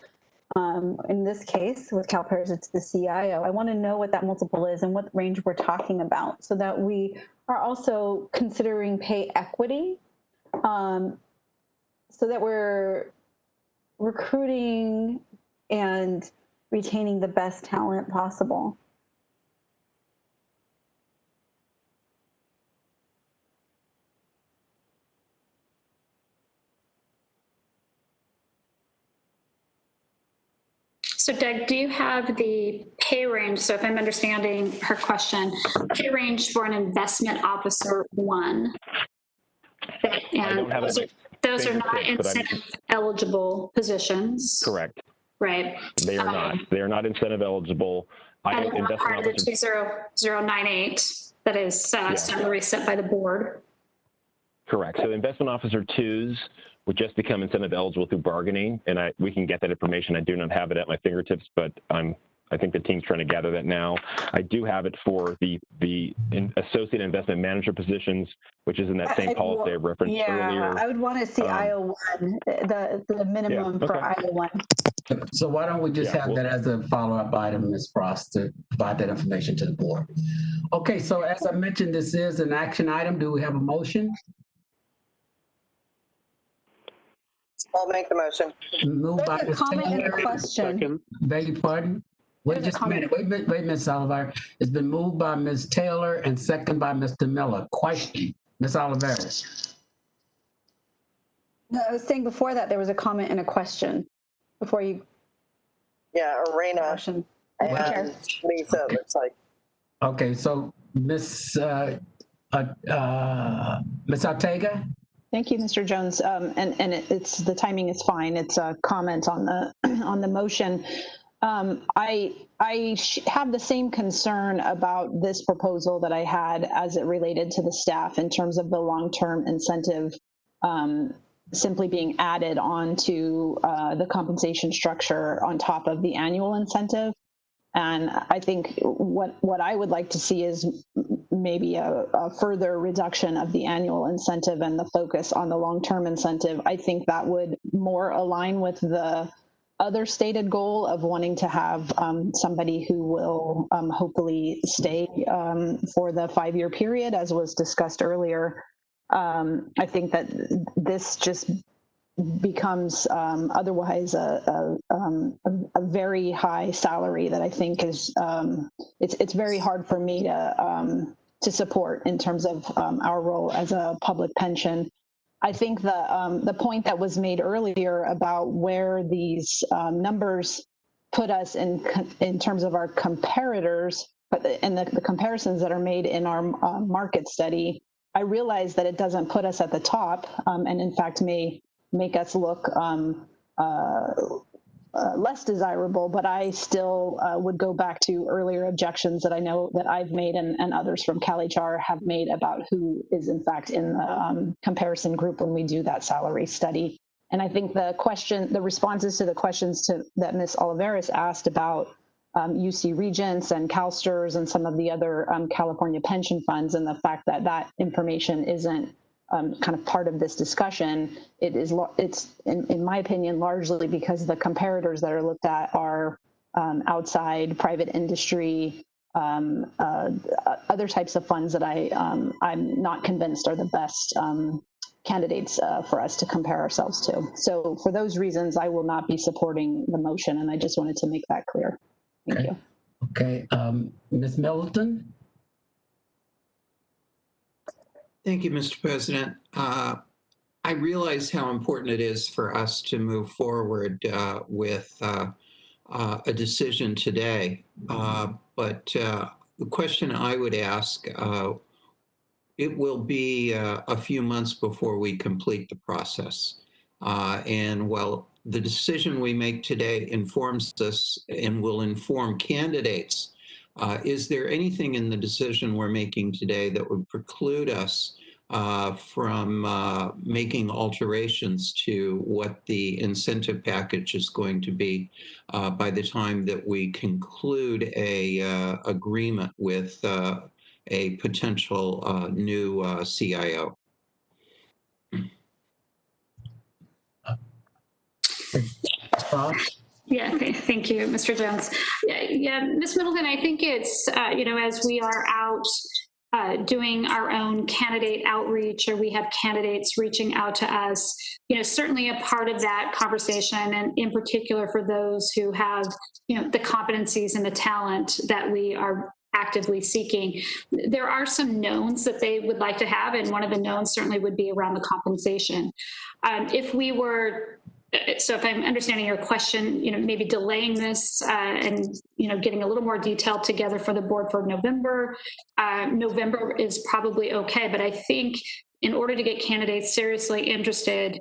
in this case with CalPERS, it's the CIO. I want to know what that multiple is and what range we're talking about so that we are also considering pay equity so that we're recruiting and retaining the best talent possible. So Doug, do you have the pay range? So if I'm understanding her question, pay range for an investment officer one. And those are not incentive eligible positions. Correct. Right. They are not. They are not incentive eligible. And not part of the 20098 that is salary set by the board. Correct. So investment officer twos would just become incentive eligible through bargaining, and we can get that information. I do not have it at my fingertips, but I think the team's trying to gather that now. I do have it for the associate investment manager positions, which is in that same policy I referenced earlier. I would want to see IO1, the minimum for IO1. So why don't we just have that as a follow-up item, Ms. Frost, to provide that information to the board. Okay, so as I mentioned, this is an action item. Do we have a motion? I'll make the motion. Moved by Ms. comment and a Taylor. question. Beg your pardon? Wait just a minute. Wait, Ms. Oliver. It's been moved by Ms. Taylor and second by Mr. Miller. Question. Ms. Oliveris. No, I was saying before that there was a comment and a question before you. Yeah, Arena Motion. and Lisa, it looks like. Okay, so Ms. Ortega? Thank you, Mr. Jones. It's the timing is fine. It's a comment on the on the motion. I have the same concern about this proposal that I had as it related to the staff in terms of the long-term incentive simply being added on to the compensation structure on top of the annual incentive. And I think what I would like to see is maybe a further reduction of the annual incentive and the focus on the long-term incentive. I think that would more align with the other stated goal of wanting to have somebody who will hopefully stay for the 5-year period, as was discussed earlier. I think that this just becomes otherwise a very high salary that I think is it's very hard for me to support in terms of our role as a public pension. I think the point that was made earlier about where these numbers put us in terms of our comparators and the comparisons that are made in our market study, I realize that it doesn't put us at the top and in fact may make us look less desirable, but I still would go back to earlier objections that I know that I've made and others from CalHR have made about who is in fact in the comparison group when we do that salary study. And I think the responses to the questions that Ms. Oliveris asked about UC Regents and CalSTRS and some of the other California pension funds, and the fact that that information isn't kind of part of this discussion, it's in my opinion largely because the comparators that are looked at are outside private industry, other types of funds that I'm not convinced are the best candidates for us to compare ourselves to. So for those reasons, I will not be supporting the motion, and I just wanted to make that clear. Thank you. Okay, Ms. Middleton. Thank you, Mr. President. I realize how important it is for us to move forward with a decision today. But the question I would ask, it will be a few months before we complete the process. And while the decision we make today informs us and will inform candidates, is there anything in the decision we're making today that would preclude us from making alterations to what the incentive package is going to be by the time that we conclude a agreement with a potential new CIO? Yeah, thank you, Mr. Jones. Yeah, Ms. Middleton, I think it's, as we are out doing our own candidate outreach, or we have candidates reaching out to us, certainly a part of that conversation, and in particular for those who have, the competencies and the talent that we are actively seeking. There are some knowns that they would like to have, and one of the knowns certainly would be around the compensation. So if I'm understanding your question, maybe delaying this and, getting a little more detail together for the board for November. November is probably okay, but I think in order to get candidates seriously interested,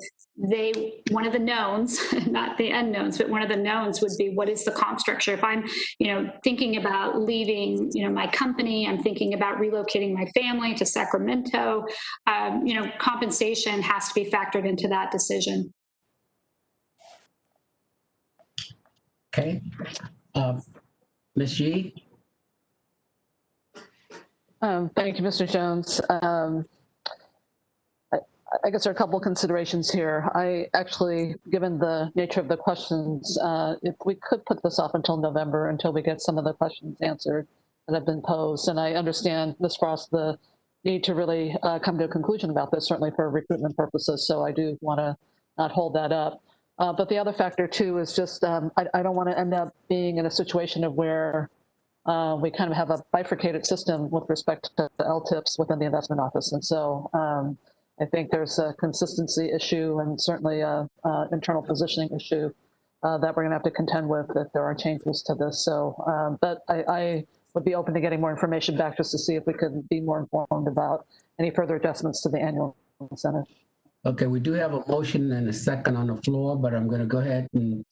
one of the knowns, not the unknowns, but one of the knowns would be, what is the comp structure? If I'm, thinking about leaving, my company, I'm thinking about relocating my family to Sacramento, compensation has to be factored into that decision. Okay. Ms. Yee? Thank you, Mr. Jones. I guess there are a couple of considerations here. I actually, given the nature of the questions, if we could put this off until November, until we get some of the questions answered that have been posed. And I understand, Ms. Frost, the need to really come to a conclusion about this, certainly for recruitment purposes. So I do want to not hold that up. But the other factor too is just, I don't want to end up being in a situation of where we kind of have a bifurcated system with respect to the LTIPs within the investment office. And so I think there's a consistency issue and certainly a internal positioning issue that we're going to have to contend with if there are changes to this. So, but I would be open to getting more information back just to see if we could be more informed about any further adjustments to the annual incentive. Okay, we do have a motion and a second on the floor, but I'm going to go ahead and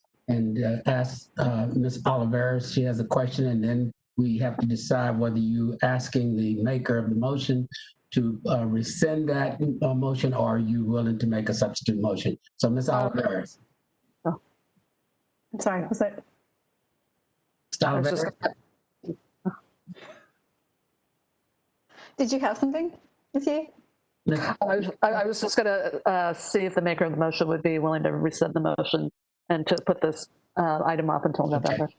ask Ms. Oliveris. She has a question, and then we have to decide whether you asking the maker of the motion to rescind that motion, or are you willing to make a substitute motion? So Ms. Oliveris. Oh. I'm sorry, was that? Ms. Oliveris. Did you have something, Ms. Yee? I was just going to see if the maker of the motion would be willing to rescind the motion and to put this item off until November.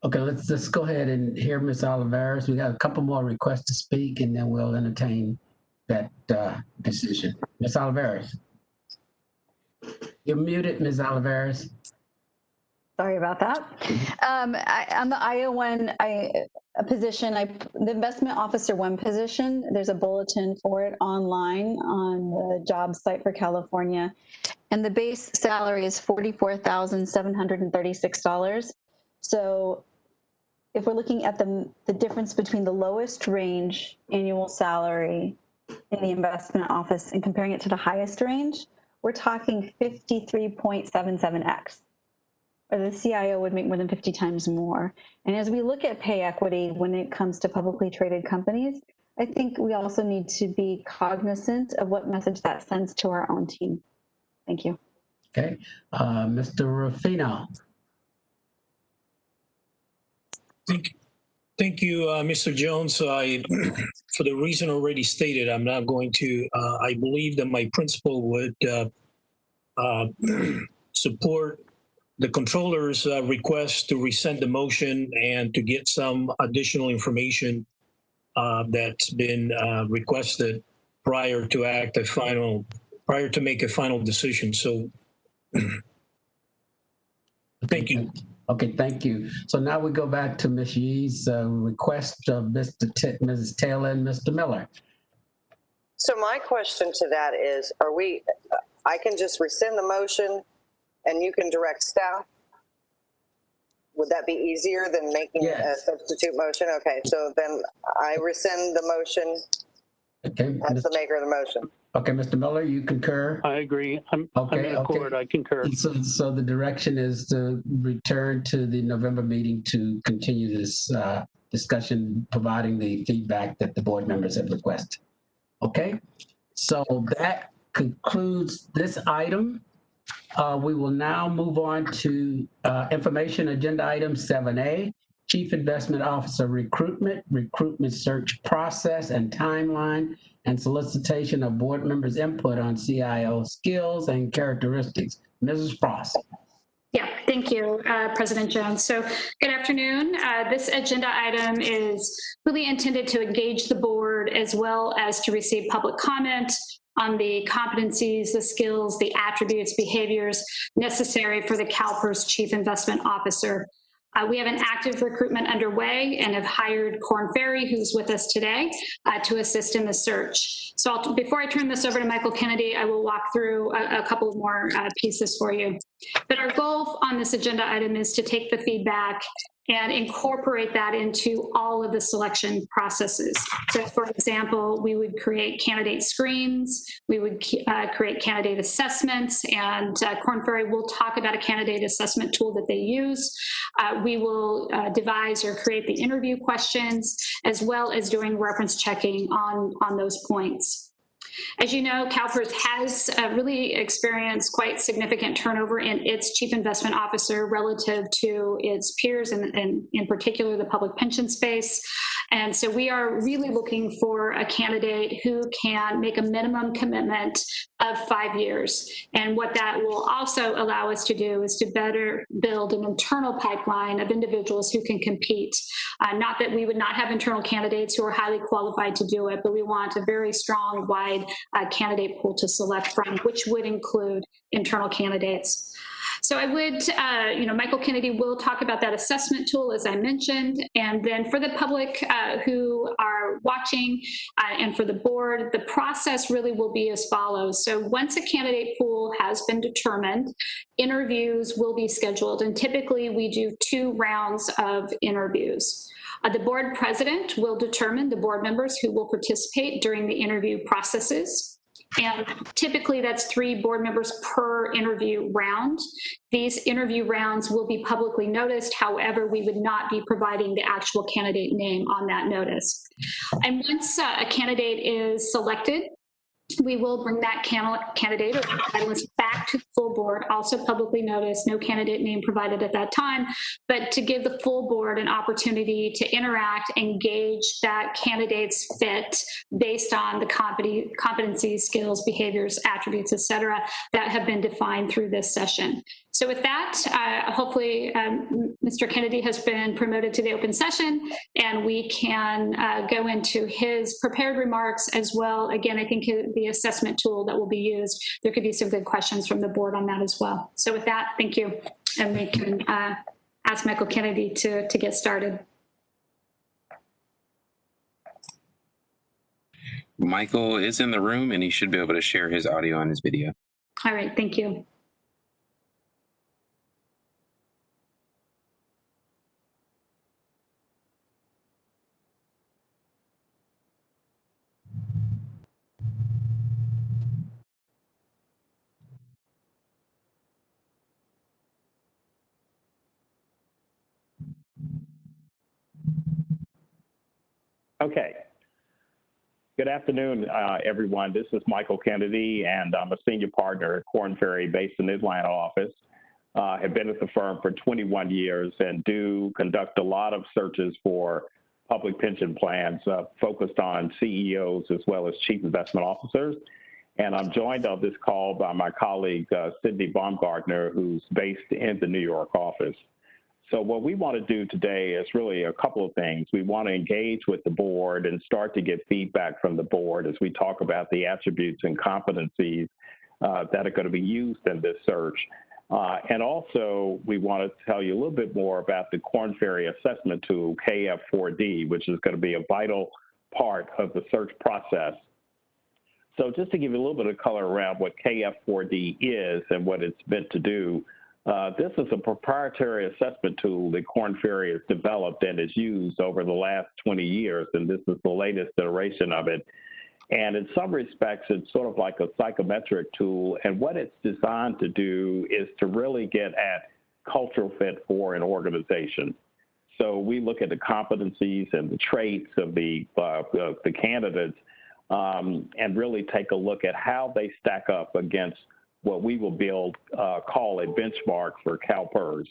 Okay, let's go ahead and hear Ms. Oliveris. We got a couple more requests to speak, and then we'll entertain that decision. Ms. Oliveris. You're muted, Ms. Oliveris. Sorry about that. On the IO1 position, the investment officer 1 position, there's a bulletin for it online on the job site for California. And the base salary is $44,736. So if we're looking at the difference between the lowest range annual salary in the investment office and comparing it to the highest range, we're talking 53.77x. Or the CIO would make more than 50 times more. And as we look at pay equity when it comes to publicly traded companies, I think we also need to be cognizant of what message that sends to our own team. Thank you. Okay, Mr. Ruffino. Thank you, Mr. Jones. For the reason already stated, I'm not going to, I believe that my principal would support the controller's request to rescind the motion and to get some additional information that's been requested prior to make a final decision. So thank you. Okay, thank you. So now we go back to Ms. Yee's request of Mrs. Taylor and Mr. Miller. So my question to that is, I can just rescind the motion and you can direct staff? Would that be easier than making a substitute motion? Okay, so then I rescind the motion. Okay. That's the maker of the motion. Okay, Mr. Miller, you concur? I agree. I'm in accord. I concur. So the direction is to return to the November meeting to continue this discussion, providing the feedback that the board members have requested. Okay, so that concludes this item. We will now move on to information agenda item 7A, Chief Investment Officer recruitment search process and timeline, and solicitation of board members' input on CIO skills and characteristics. Mrs. Frost. Yeah, thank you, President Jones. So good afternoon. This agenda item is really intended to engage the board as well as to receive public comment on the competencies, the skills, the attributes, behaviors necessary for the CalPERS Chief Investment Officer. We have an active recruitment underway and have hired Korn Ferry, who's with us today, to assist in the search. So before I turn this over to Michael Kennedy, I will walk through a couple of more pieces for you. But our goal on this agenda item is to take the feedback and incorporate that into all of the selection processes. So for example, we would create candidate screens, we would create candidate assessments, and Korn Ferry will talk about a candidate assessment tool that they use. We will devise or create the interview questions, as well as doing reference checking on those points. As you know, CalPERS has really experienced quite significant turnover in its chief investment officer relative to its peers, and in particular the public pension space. And so we are really looking for a candidate who can make a minimum commitment of 5 years. And what that will also allow us to do is to better build an internal pipeline of individuals who can compete. Not that we would not have internal candidates who are highly qualified to do it, but we want a very strong, wide candidate pool to select from, which would include internal candidates. So I would, Michael Kennedy will talk about that assessment tool, as I mentioned. And then for the public who are watching and for the board, the process really will be as follows. So once a candidate pool has been determined, interviews will be scheduled. And typically we do 2 rounds of interviews. The board president will determine the board members who will participate during the interview processes. And typically that's 3 board members per interview round. These interview rounds will be publicly noticed. However, we would not be providing the actual candidate name on that notice. And once a candidate is selected, we will bring that candidate or finalist back to the full board, also publicly noticed, no candidate name provided at that time, but to give the full board an opportunity to interact and gauge that candidate's fit based on the competencies, skills, behaviors, attributes, et cetera, that have been defined through this session. So with that, hopefully Mr. Kennedy has been promoted to the open session and we can go into his prepared remarks as well. Again, I think the assessment tool that will be used, there could be some good questions from the board on that as well. So with that, thank you. And we can ask Michael Kennedy to get started. Michael is in the room and he should be able to share his audio and his video. All right, thank you. Okay. Good afternoon, everyone. This is Michael Kennedy, and I'm a senior partner at Korn Ferry based in the Atlanta office. Have been at the firm for 21 years and do conduct a lot of searches for public pension plans focused on CEOs as well as chief investment officers. And I'm joined on this call by my colleague, Sydney Baumgartner, who's based in the New York office. So what we want to do today is really a couple of things. We want to engage with the board and start to get feedback from the board as we talk about the attributes and competencies that are going to be used in this search. And also, we want to tell you a little bit more about the Korn Ferry assessment tool, KF4D, which is going to be a vital part of the search process. So just to give you a little bit of color around what KF4D is and what it's meant to do, this is a proprietary assessment tool that Korn Ferry has developed and has used over the last 20 years, and this is the latest iteration of it. And in some respects, it's sort of like a psychometric tool, and what it's designed to do is to really get at cultural fit for an organization. So we look at the competencies and the traits of the candidates and really take a look at how they stack up against what we will call a benchmark for CalPERS.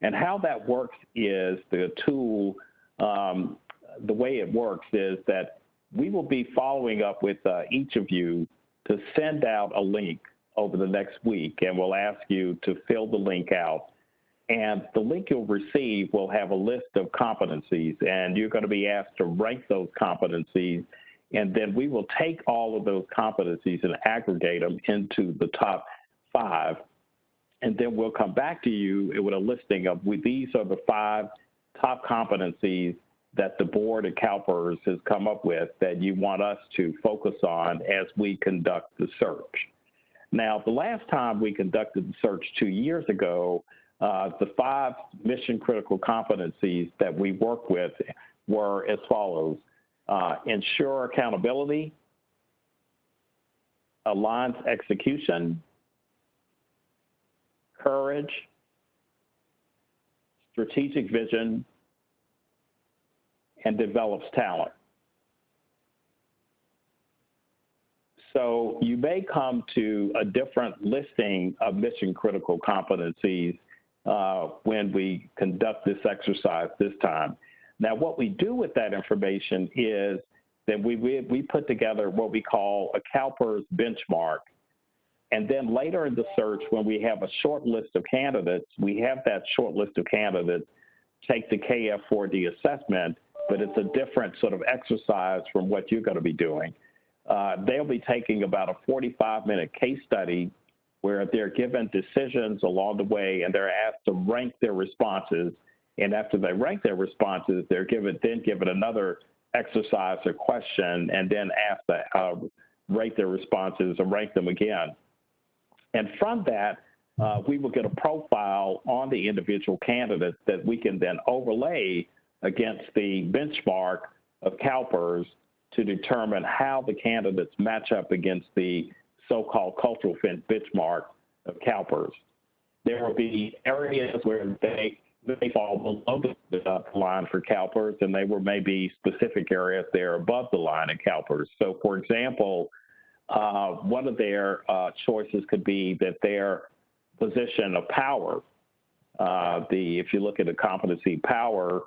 And how that works is the tool, the way it works is that we will be following up with each of you to send out a link over the next week, and we'll ask you to fill the link out. And the link you'll receive will have a list of competencies, and you're going to be asked to rank those competencies. And then we will take all of those competencies and aggregate them into the top 5. And then we'll come back to you with a listing of these are the 5 top competencies that the board at CalPERS has come up with that you want us to focus on as we conduct the search. Now, the last time we conducted the search 2 years ago, the 5 mission critical competencies that we worked with were as follows. Ensure accountability, aligns execution, courage, strategic vision, and develops talent. So you may come to a different listing of mission critical competencies when we conduct this exercise this time. Now, what we do with that information is that we put together what we call a CalPERS benchmark. And then later in the search, when we have a short list of candidates, we have that short list of candidates take the KF4D assessment, but it's a different sort of exercise from what you're going to be doing. They'll be taking about a 45-minute case study where they're given decisions along the way and they're asked to rank their responses. And after they rank their responses, they're given another exercise or question and then asked to rate their responses and rank them again. And from that, we will get a profile on the individual candidates that we can then overlay against the benchmark of CalPERS to determine how the candidates match up against the so-called cultural fit benchmark of CalPERS. There will be areas where they fall below the line for CalPERS, and they were maybe specific areas there above the line at CalPERS. So, for example, one of their choices could be that their position of power, if you look at the competency power,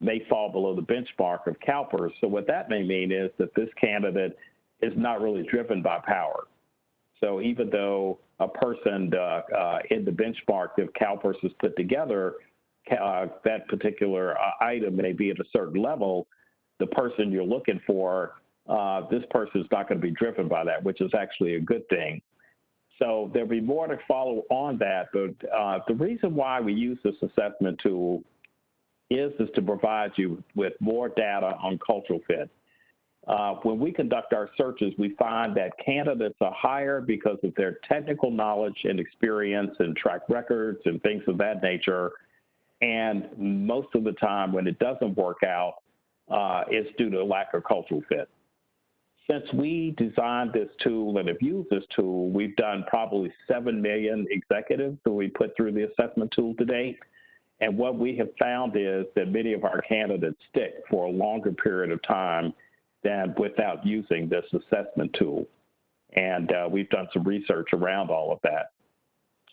may fall below the benchmark of CalPERS. So what that may mean is that this candidate is not really driven by power. So even though a person in the benchmark that CalPERS has put together, that particular item may be at a certain level, the person you're looking for, this person is not going to be driven by that, which is actually a good thing. So there'll be more to follow on that, but the reason why we use this assessment tool is to provide you with more data on cultural fit. When we conduct our searches, we find that candidates are higher because of their technical knowledge and experience and track records and things of that nature. And most of the time when it doesn't work out, it's due to lack of cultural fit. Since we designed this tool and have used this tool, we've done probably 7 million executives that we put through the assessment tool to date. And what we have found is that many of our candidates stick for a longer period of time than without using this assessment tool. And we've done some research around all of that.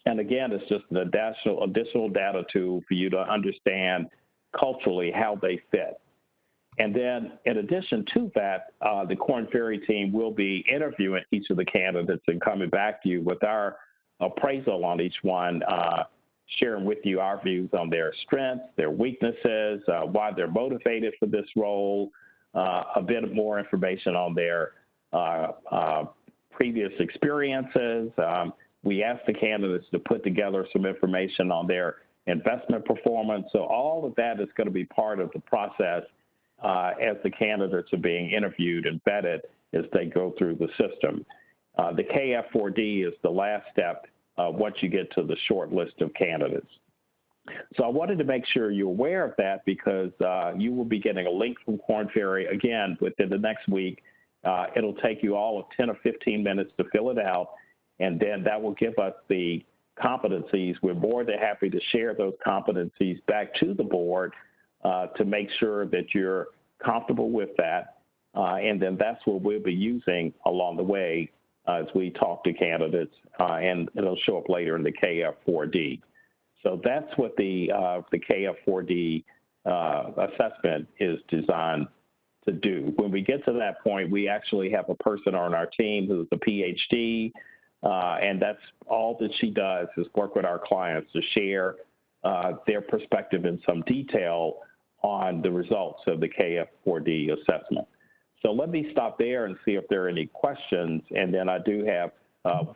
And again, it's just an additional data tool for you to understand culturally how they fit. And then in addition to that, the Korn Ferry team will be interviewing each of the candidates and coming back to you with our appraisal on each one, sharing with you our views on their strengths, their weaknesses, why they're motivated for this role, a bit more information on their previous experiences. We asked the candidates to put together some information on their investment performance. So all of that is going to be part of the process as the candidates are being interviewed and vetted as they go through the system. The KF4D is the last step once you get to the short list of candidates. So I wanted to make sure you're aware of that because you will be getting a link from Korn Ferry again within the next week. It'll take you all of 10 or 15 minutes to fill it out, and then that will give us the competencies. We're more than happy to share those competencies back to the board to make sure that you're comfortable with that. And then that's what we'll be using along the way as we talk to candidates, and it'll show up later in the KF4D. So that's what the KF4D assessment is designed to do. When we get to that point, we actually have a person on our team who's a PhD, and that's all that she does is work with our clients to share their perspective in some detail on the results of the KF4D assessment. So let me stop there and see if there are any questions, and then I do have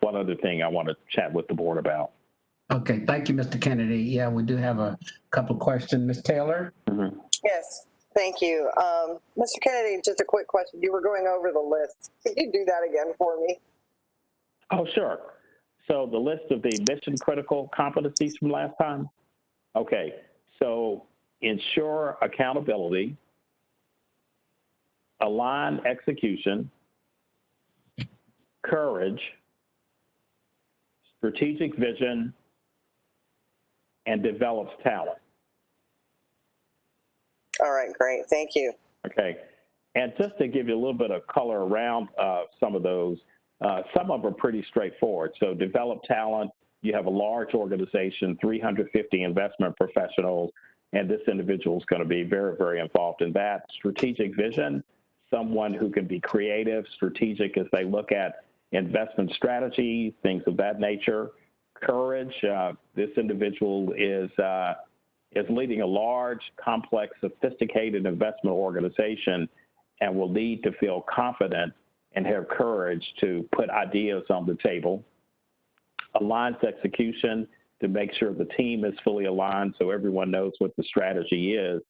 one other thing I want to chat with the board about. Okay, thank you, Mr. Kennedy. Yeah, we do have a couple questions. Ms. Taylor? Mm-hmm. Yes, thank you. Mr. Kennedy, just a quick question. You were going over the list. Could you do that again for me? Oh, sure. So the list of the mission critical competencies from last time? Okay, so ensure accountability, align execution, courage, strategic vision, and develops talent. All right, great. Thank you. Okay. And just to give you a little bit of color around some of those, some of them are pretty straightforward. So develop talent, you have a large organization, 350 investment professionals, and this individual is going to be very, very involved in that. Strategic vision, someone who can be creative, strategic as they look at investment strategies, things of that nature. Courage, this individual is leading a large, complex, sophisticated investment organization and will need to feel confident and have courage to put ideas on the table. aligns execution to make sure the team is fully aligned so everyone knows what the strategy is,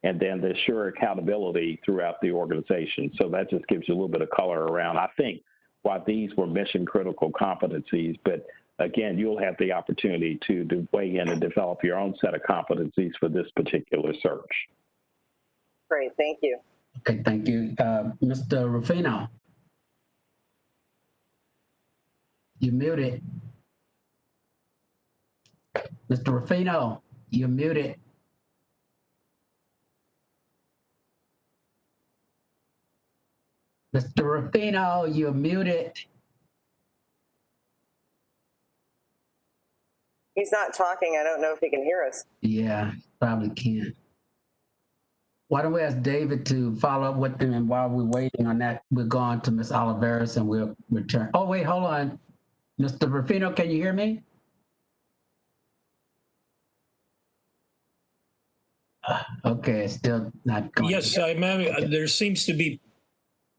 and then the sure accountability throughout the organization. So that just gives you a little bit of color around, I think, why these were mission critical competencies. But again, you'll have the opportunity to weigh in and develop your own set of competencies for this particular search. Great, thank you. Okay, thank you. Mr. Rufino. You're muted. Mr. Rufino, you're muted. Mr. Rufino, you're muted. He's not talking. I don't know if he can hear us. Yeah, probably can. Why don't we ask David to follow up with him, and while we're waiting on that, we'll go on to Ms. Oliveris and we'll return. Oh, wait, hold on. Mr. Rufino, can you hear me? Okay, it's still not going. Yes, there seems to be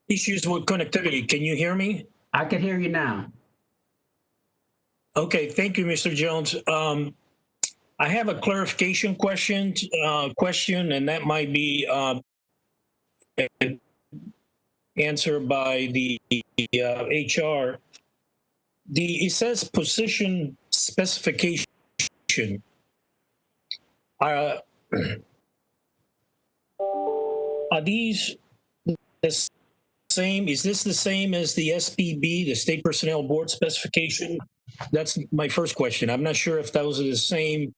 issues with connectivity. Can you hear me? I can hear you now. Okay, thank you, Mr. Jones. I have a clarification question, and that might be answered by the HR. It says position specification. Are these the same? Is this the same as the SPB, the State Personnel Board specification? That's my first question. I'm not sure if those are the same,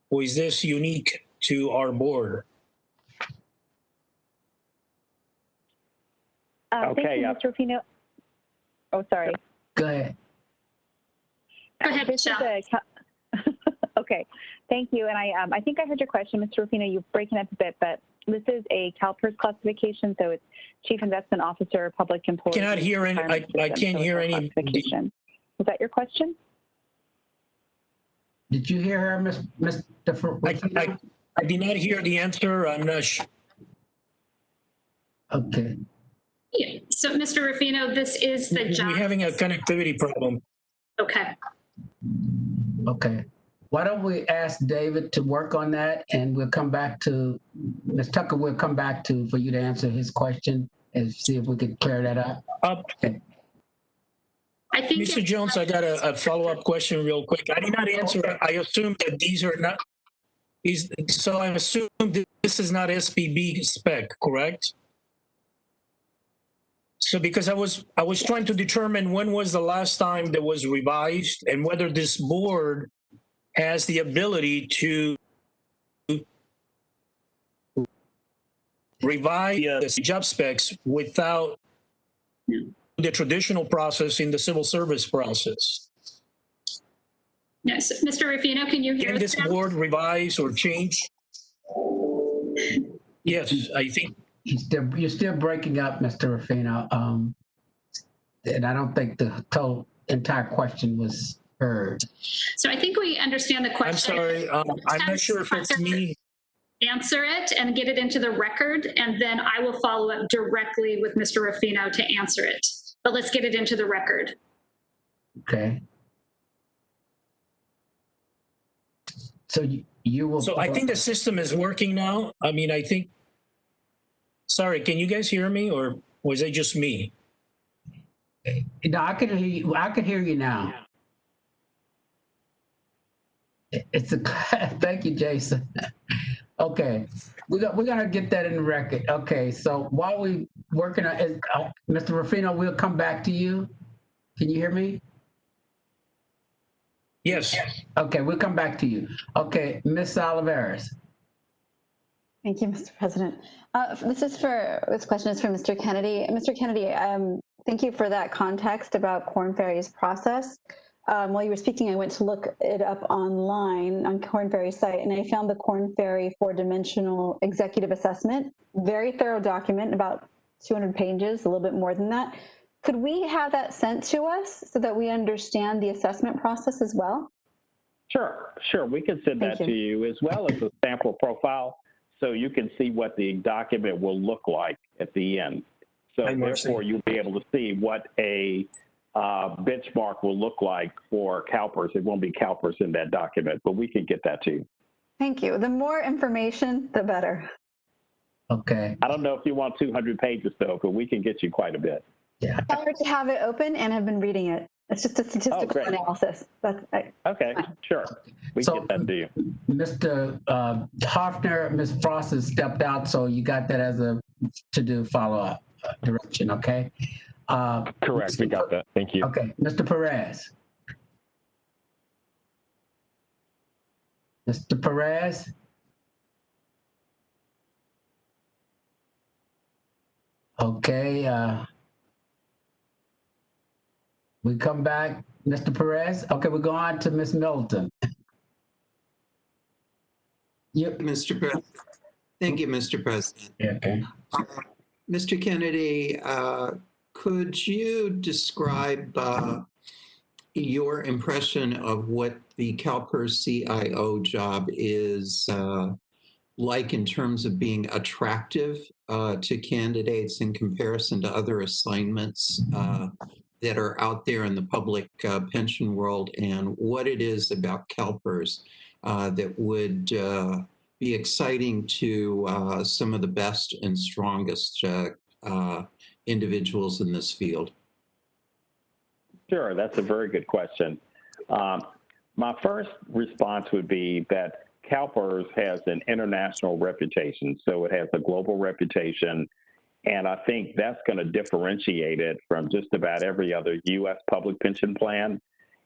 or is this unique to our board? Thank you, Mr. Rufino. Oh, sorry. Go ahead. Go ahead, Michelle. Okay, thank you. And I think I heard your question, Mr. Rufino. You're breaking up a bit, but this is a CalPERS classification, so it's Chief Investment Officer, Public Employee. Cannot hear any. I can't hear any. Was that your question? Did you hear her, Mr. I did not hear the answer. I'm not sure. Okay. Yeah. So, Mr. Rufino, this is the job. We're having a connectivity problem. Okay. Okay. Why don't we ask David to work on that, and we'll come back to Ms. Tucker. We'll come back to for you to answer his question and see if we can clear that up. Okay. I think Mr. Jones, I got a follow-up question real quick. I did not answer. I assume that these are not. So I assume this is not SPB spec, correct? So because I was trying to determine when was the last time that was revised and whether this board has the ability to revise the job specs without the traditional process in the civil service process. Yes, Mr. Rufino, can you hear Can this board revise or change? Yes, I think. You're still breaking up, Mr. Rufino. And I don't think the entire question was heard. So I think we understand the question. I'm sorry, I'm not sure if it's me. Answer it and get it into the record, and then I will follow up directly with Mr. Rufino to answer it. But let's get it into the record. Okay. So you will. So I think the system is working now. I mean, I think. Sorry, can you guys hear me, or was it just me? No, I could hear you. I could hear you now. It's a thank you, Jason. Okay, we're gonna get that in the record. Okay, so while we working on it, Mr. Rufino, we'll come back to you. Can you hear me? Yes. Okay, we'll come back to you. Okay, Ms. Oliveris. Thank you, Mr. President. This question is for Mr. Kennedy. Mr. Kennedy, thank you for that context about Korn Ferry's process. While you were speaking, I went to look it up online on Korn Ferry's site, and I found the Korn Ferry 4-dimensional executive assessment. Very thorough document, about 200 pages, a little bit more than that. Could we have that sent to us so that we understand the assessment process as well? Sure. We can send that to you as well as a sample profile, so you can see what the document will look like at the end. So therefore, you'll be able to see what a benchmark will look like for CalPERS. It won't be CalPERS in that document, but we can get that to you. Thank you. The more information, the better. Okay. I don't know if you want 200 pages though, but we can get you quite a bit. Yeah. I already have it open and have been reading it. It's just a statistical analysis. Okay, sure. We can get that to you. Mr. Hoffner, Ms. Frost has stepped out, so you got that as a to-do follow-up direction, okay? Correct, we got that. Thank you. Okay, Mr. Perez. Mr. Perez? Okay, we come back, Mr. Perez. Okay, we go on to Ms. Middleton. Yep, Mr. President. Thank you, Mr. President. Okay. Mr. Kennedy, could you describe your impression of what the CalPERS CIO job is like in terms of being attractive to candidates in comparison to other assignments that are out there in the public pension world, and what it is about CalPERS that would be exciting to some of the best and strongest individuals in this field? Sure, that's a very good question. My first response would be that CalPERS has an international reputation, so it has a global reputation, and I think that's going to differentiate it from just about every other U.S. public pension plan.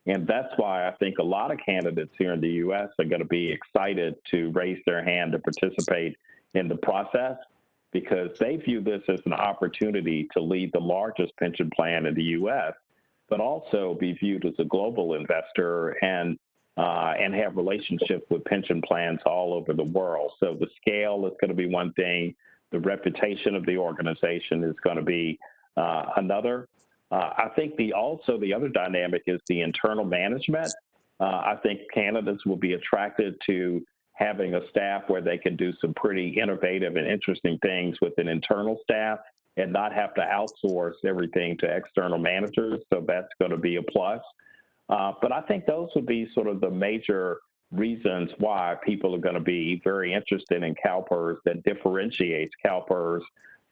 And that's why I think a lot of candidates here in the U.S. are going to be excited to raise their hand to participate in the process, because they view this as an opportunity to lead the largest pension plan in the U.S., but also be viewed as a global investor and have relationships with pension plans all over the world. So the scale is going to be one thing. The reputation of the organization is going to be another. I think the other dynamic is the internal management. I think candidates will be attracted to having a staff where they can do some pretty innovative and interesting things with an internal staff and not have to outsource everything to external managers. So that's going to be a plus. But I think those would be sort of the major reasons why people are going to be very interested in CalPERS, that differentiates CalPERS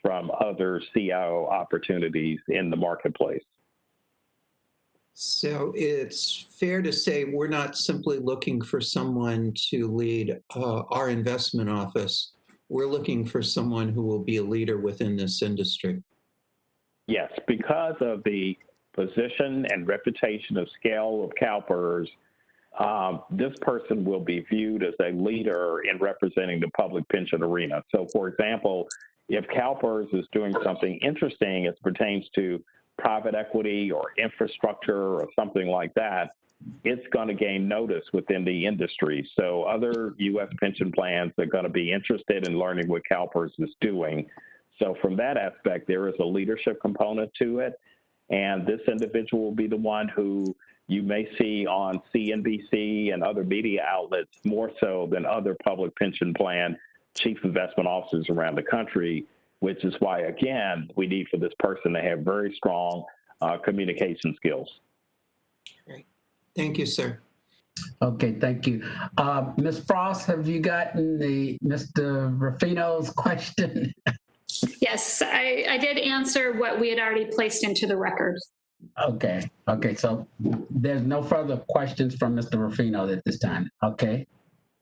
from other CIO opportunities in the marketplace. So it's fair to say we're not simply looking for someone to lead our investment office. We're looking for someone who will be a leader within this industry. Yes, because of the position and reputation of scale of CalPERS, this person will be viewed as a leader in representing the public pension arena. So, for example, if CalPERS is doing something interesting as pertains to private equity or infrastructure or something like that, it's going to gain notice within the industry. So other U.S. pension plans are going to be interested in learning what CalPERS is doing. So from that aspect, there is a leadership component to it. And this individual will be the one who you may see on CNBC and other media outlets more so than other public pension plan chief investment officers around the country, which is why, again, we need for this person to have very strong communication skills. Great. Thank you, sir. Okay, thank you. Ms. Frost, have you gotten Mr. Ruffino's question? Yes, I did answer what we had already placed into the record. Okay, so there's no further questions from Mr. Ruffino at this time. Okay,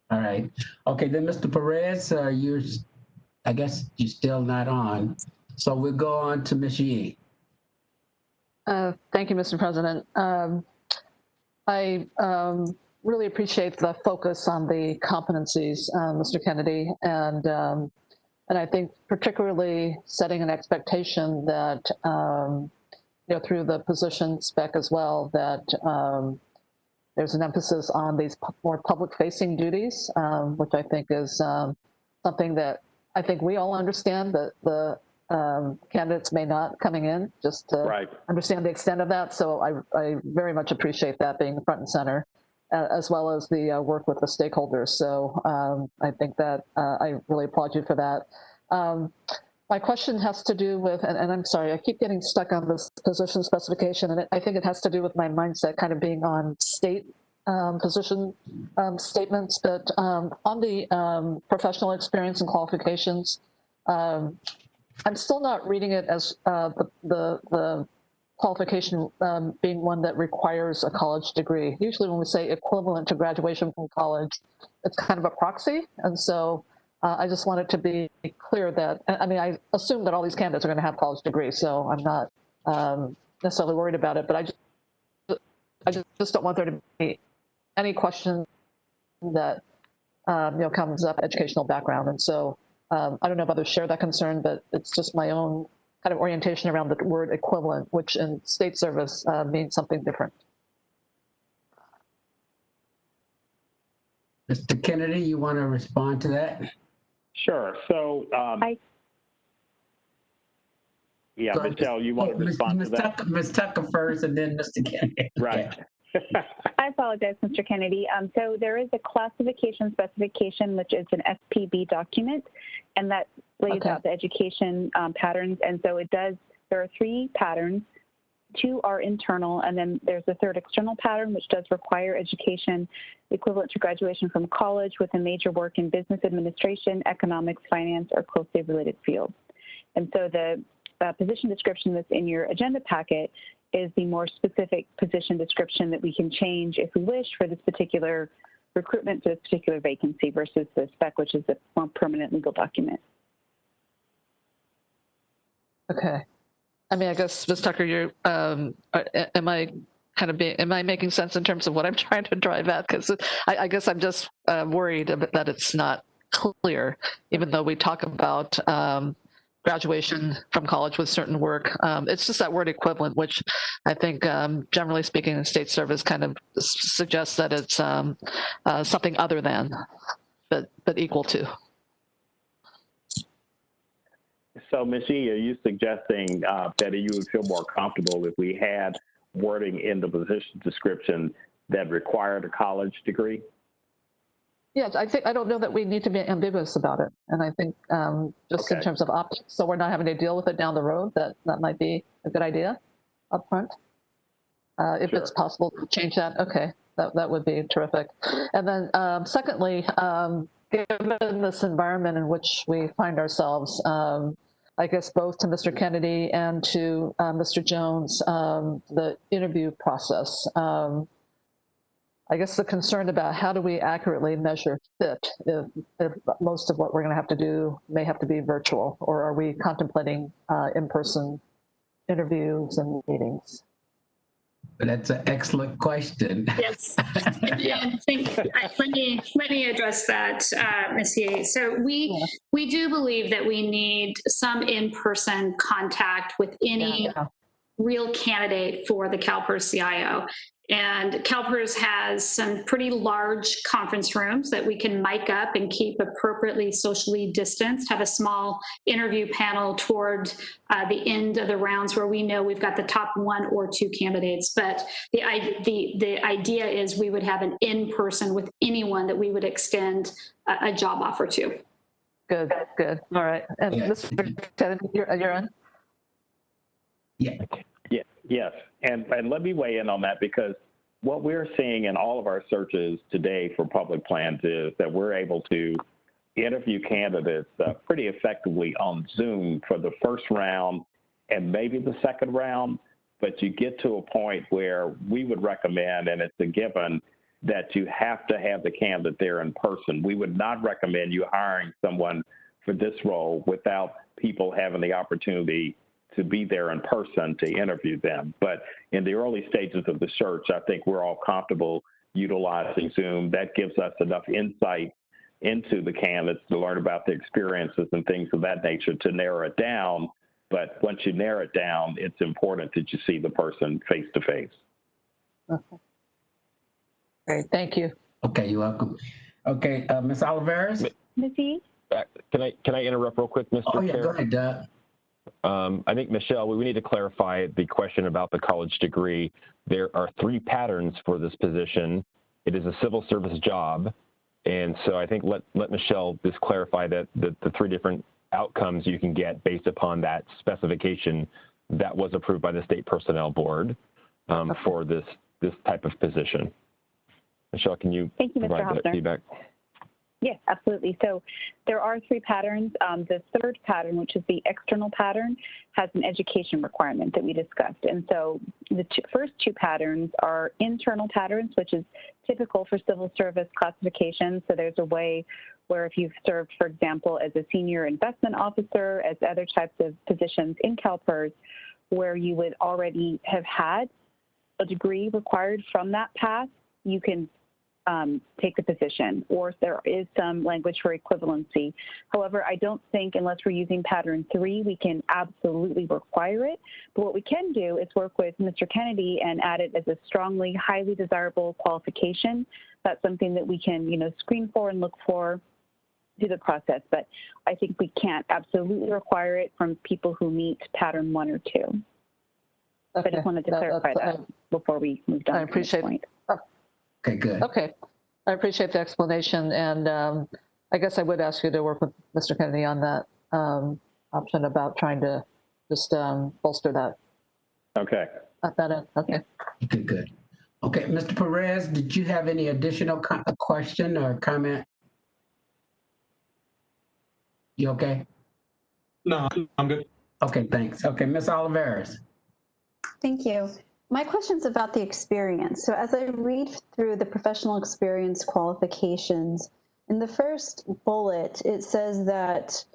all right. Okay, then Mr. Perez, I guess you're still not on. So we'll go on to Ms. Yee. Thank you, Mr. President. I really appreciate the focus on the competencies, Mr. Kennedy, and I think particularly setting an expectation that, through the position spec as well, that there's an emphasis on these more public-facing duties, which I think is something that I think we all understand that the candidates may not coming in, just to understand the extent of that. So I very much appreciate that being front and center, as well as the work with the stakeholders. So I think that I really applaud you for that. My question has to do with, and I'm sorry, I keep getting stuck on this position specification, and I think it has to do with my mindset kind of being on state position statements, but on the professional experience and qualifications, I'm still not reading it as the qualification being one that requires a college degree. Usually when we say equivalent to graduation from college, it's kind of a proxy, and so I just wanted to be clear that, I mean, I assume that all these candidates are going to have college degrees, so I'm not necessarily worried about it, but I just don't want there to be any question that comes up educational background. And so I don't know if others share that concern, but it's just my own kind of orientation around the word equivalent, which in state service means something different. Mr. Kennedy, you want to respond to that? Sure. So, yeah, So, Michelle, you want to respond to that? Ms. Tucker first, and then Mr. Kennedy. Right. I apologize, Mr. Kennedy. So there is a classification specification, which is an SPB document, and that lays out the education patterns. And so there are 3 patterns. 2 are internal, and then there's a 3rd external pattern, which does require education equivalent to graduation from college with a major work in business administration, economics, finance, or closely related fields. And so the position description that's in your agenda packet is the more specific position description that we can change if we wish for this particular recruitment for this particular vacancy versus the spec, which is a more permanent legal document. Okay. I mean, I guess, Ms. Tucker, am I making sense in terms of what I'm trying to drive at? Because I guess I'm just worried that it's not clear, even though we talk about graduation from college with certain work. It's just that word equivalent, which I think, generally speaking, in state service kind of suggests that it's something other than, but equal to. So, Ms. Yee, are you suggesting that you would feel more comfortable if we had wording in the position description that required a college degree? Yeah, I don't know that we need to be ambiguous about it. And I think just in terms of optics, so we're not having to deal with it down the road, that might be a good idea up front. If it's possible to change that, okay, that would be terrific. And then secondly, given this environment in which we find ourselves, I guess both to Mr. Kennedy and to Mr. Jones, the interview process. I guess the concern about how do we accurately measure fit if most of what we're going to have to do may have to be virtual, or are we contemplating in-person interviews and meetings? That's an excellent question. Yes, yeah, I think let me address that, Ms. Yee. So we do believe that we need some in-person contact with any real candidate for the CalPERS CIO. And CalPERS has some pretty large conference rooms that we can mic up and keep appropriately socially distanced, have a small interview panel toward the end of the rounds where we know we've got the top 1 or 2 candidates. But the idea is we would have an in-person with anyone that we would extend a job offer to. Good. All right. And Mr. Kennedy, you're on? Yes, and let me weigh in on that, because what we're seeing in all of our searches today for public plans is that we're able to interview candidates pretty effectively on Zoom for the first round and maybe the second round, but you get to a point where we would recommend, and it's a given, that you have to have the candidate there in person. We would not recommend you hiring someone for this role without people having the opportunity to be there in person to interview them. But in the early stages of the search, I think we're all comfortable utilizing Zoom. That gives us enough insight into the candidates to learn about their experiences and things of that nature to narrow it down. But once you narrow it down, it's important that you see the person face to face. Okay. Great, thank you. Okay, you're welcome. Okay, Ms. Oliveras? Ms. Yee? Can I interrupt real quick, Mr. Oh, yeah, Chair? go ahead, Doug. I think, Michelle, we need to clarify the question about the college degree. There are 3 patterns for this position. It is a civil service job. And so I think let Michelle just clarify that the 3 different outcomes you can get based upon that specification that was approved by the State Personnel Board for this type of position. Michelle, can you provide that feedback? Yes, absolutely. So there are 3 patterns. The third pattern, which is the external pattern, has an education requirement that we discussed. And so the first 2 patterns are internal patterns, which is typical for civil service classification. So there's a way where if you've served, for example, as a senior investment officer, as other types of positions in CalPERS, where you would already have had a degree required from that path, you can take the position, or there is some language for equivalency. However, I don't think, unless we're using pattern 3, we can absolutely require it. But what we can do is work with Mr. Kennedy and add it as a strongly, highly desirable qualification. That's something that we can, screen for and look for through the process. But I think we can't absolutely require it from people who meet pattern 1 or 2. Okay. I just wanted to clarify that before we moved on. I appreciate it. Okay, good. Okay, I appreciate the explanation, and I guess I would ask you to work with Mr. Kennedy on that option about trying to just bolster that. Okay. At that end. Okay. Okay, good. Okay, Mr. Perez, did you have any additional question or comment? You okay? No, I'm good. Okay, thanks. Okay, Ms. Oliveras. Thank you. My question's about the experience. So as I read through the professional experience qualifications, in the first bullet, it says that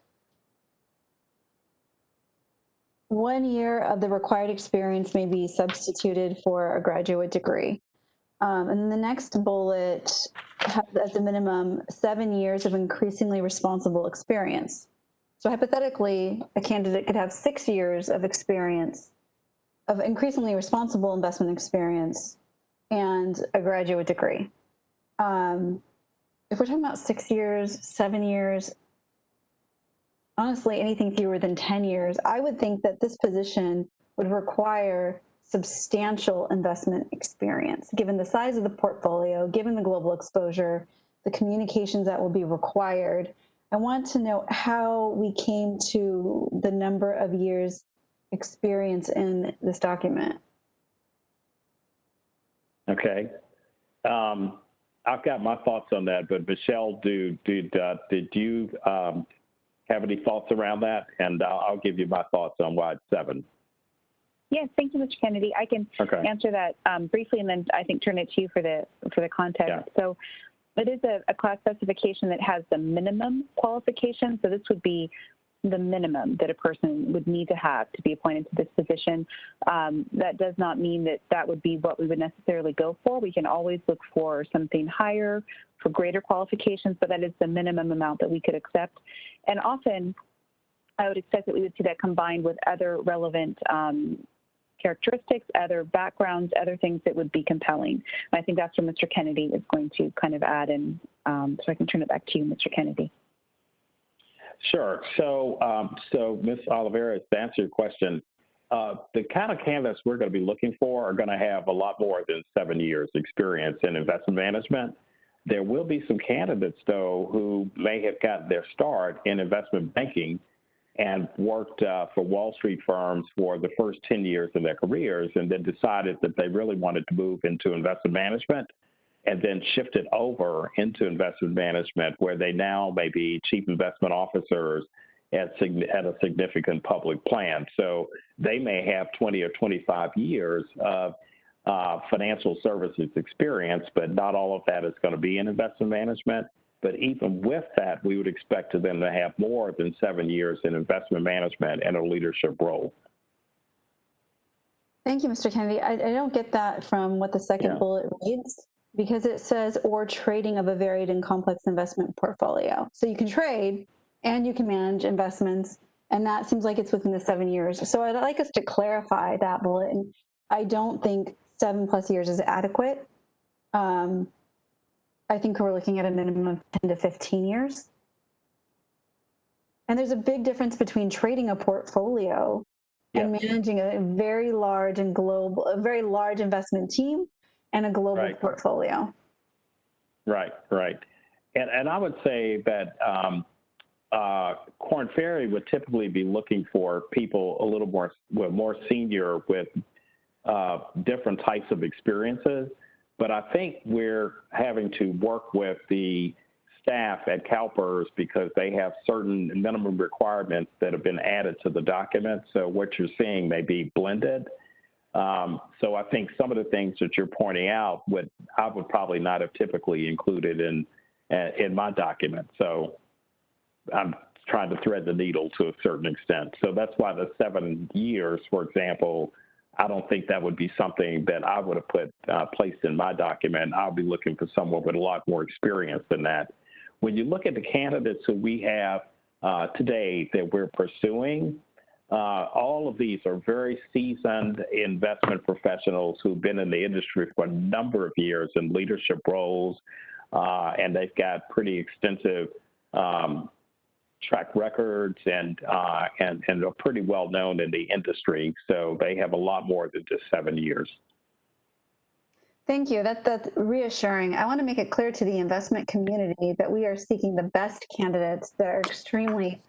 1 year of the required experience may be substituted for a graduate degree. And the next bullet has as a minimum 7 years of increasingly responsible experience. So hypothetically, a candidate could have 6 years of experience of increasingly responsible investment experience and a graduate degree. If we're talking about 6 years, 7 years, honestly, anything fewer than 10 years, I would think that this position would require substantial investment experience, given the size of the portfolio, given the global exposure, the communications that will be required. I want to know how we came to the number of years experience in this document. Okay. I've got my thoughts on that, but Michelle, did you have any thoughts around that? And I'll give you my thoughts on why it's 7. Yes, thank you, Mr. Kennedy. I can answer that briefly, and then I think turn it to you for the context. Yeah. So it is a class specification that has the minimum qualification. So this would be the minimum that a person would need to have to be appointed to this position. That does not mean that that would be what we would necessarily go for. We can always look for something higher for greater qualifications, but that is the minimum amount that we could accept. And often I would expect that we would see that combined with other relevant characteristics, other backgrounds, other things that would be compelling. And I think that's what Mr. Kennedy is going to kind of add in. So I can turn it back to you, Mr. Kennedy. Sure. So Ms. Oliveira, to answer your question, the kind of candidates we're going to be looking for are going to have a lot more than 7 years experience in investment management. There will be some candidates, though, who may have gotten their start in investment banking and worked for Wall Street firms for the first 10 years of their careers and then decided that they really wanted to move into investment management and then shifted over into investment management, where they now may be chief investment officers at a significant public plan. So they may have 20 or 25 years of financial services experience, but not all of that is going to be in investment management. But even with that, we would expect them to have more than 7 years in investment management and a leadership role. Thank you, Mr. Kennedy. I don't get that from what the second bullet reads, because it says, or trading of a varied and complex investment portfolio. So you can trade and you can manage investments, and that seems like it's within the 7 years. So I'd like us to clarify that bullet. And I don't think 7+ years is adequate. I think we're looking at a minimum of 10 to 15 years. And there's a big difference between trading a portfolio and managing a very large and global, a very large investment team and a global portfolio. Right. And I would say that Korn Ferry would typically be looking for people a little more senior with different types of experiences. But I think we're having to work with the staff at CalPERS because they have certain minimum requirements that have been added to the document. So what you're seeing may be blended. So I think some of the things that you're pointing out I would probably not have typically included in my document. So I'm trying to thread the needle to a certain extent. So that's why the 7 years, for example, I don't think that would be something that I would have placed in my document. I'll be looking for someone with a lot more experience than that. When you look at the candidates who we have today that we're pursuing, all of these are very seasoned investment professionals who've been in the industry for a number of years in leadership roles, and they've got pretty extensive track records and are pretty well known in the industry. So they have a lot more than just 7 years. Thank you. That's reassuring. I want to make it clear to the investment community that we are seeking the best candidates that are extremely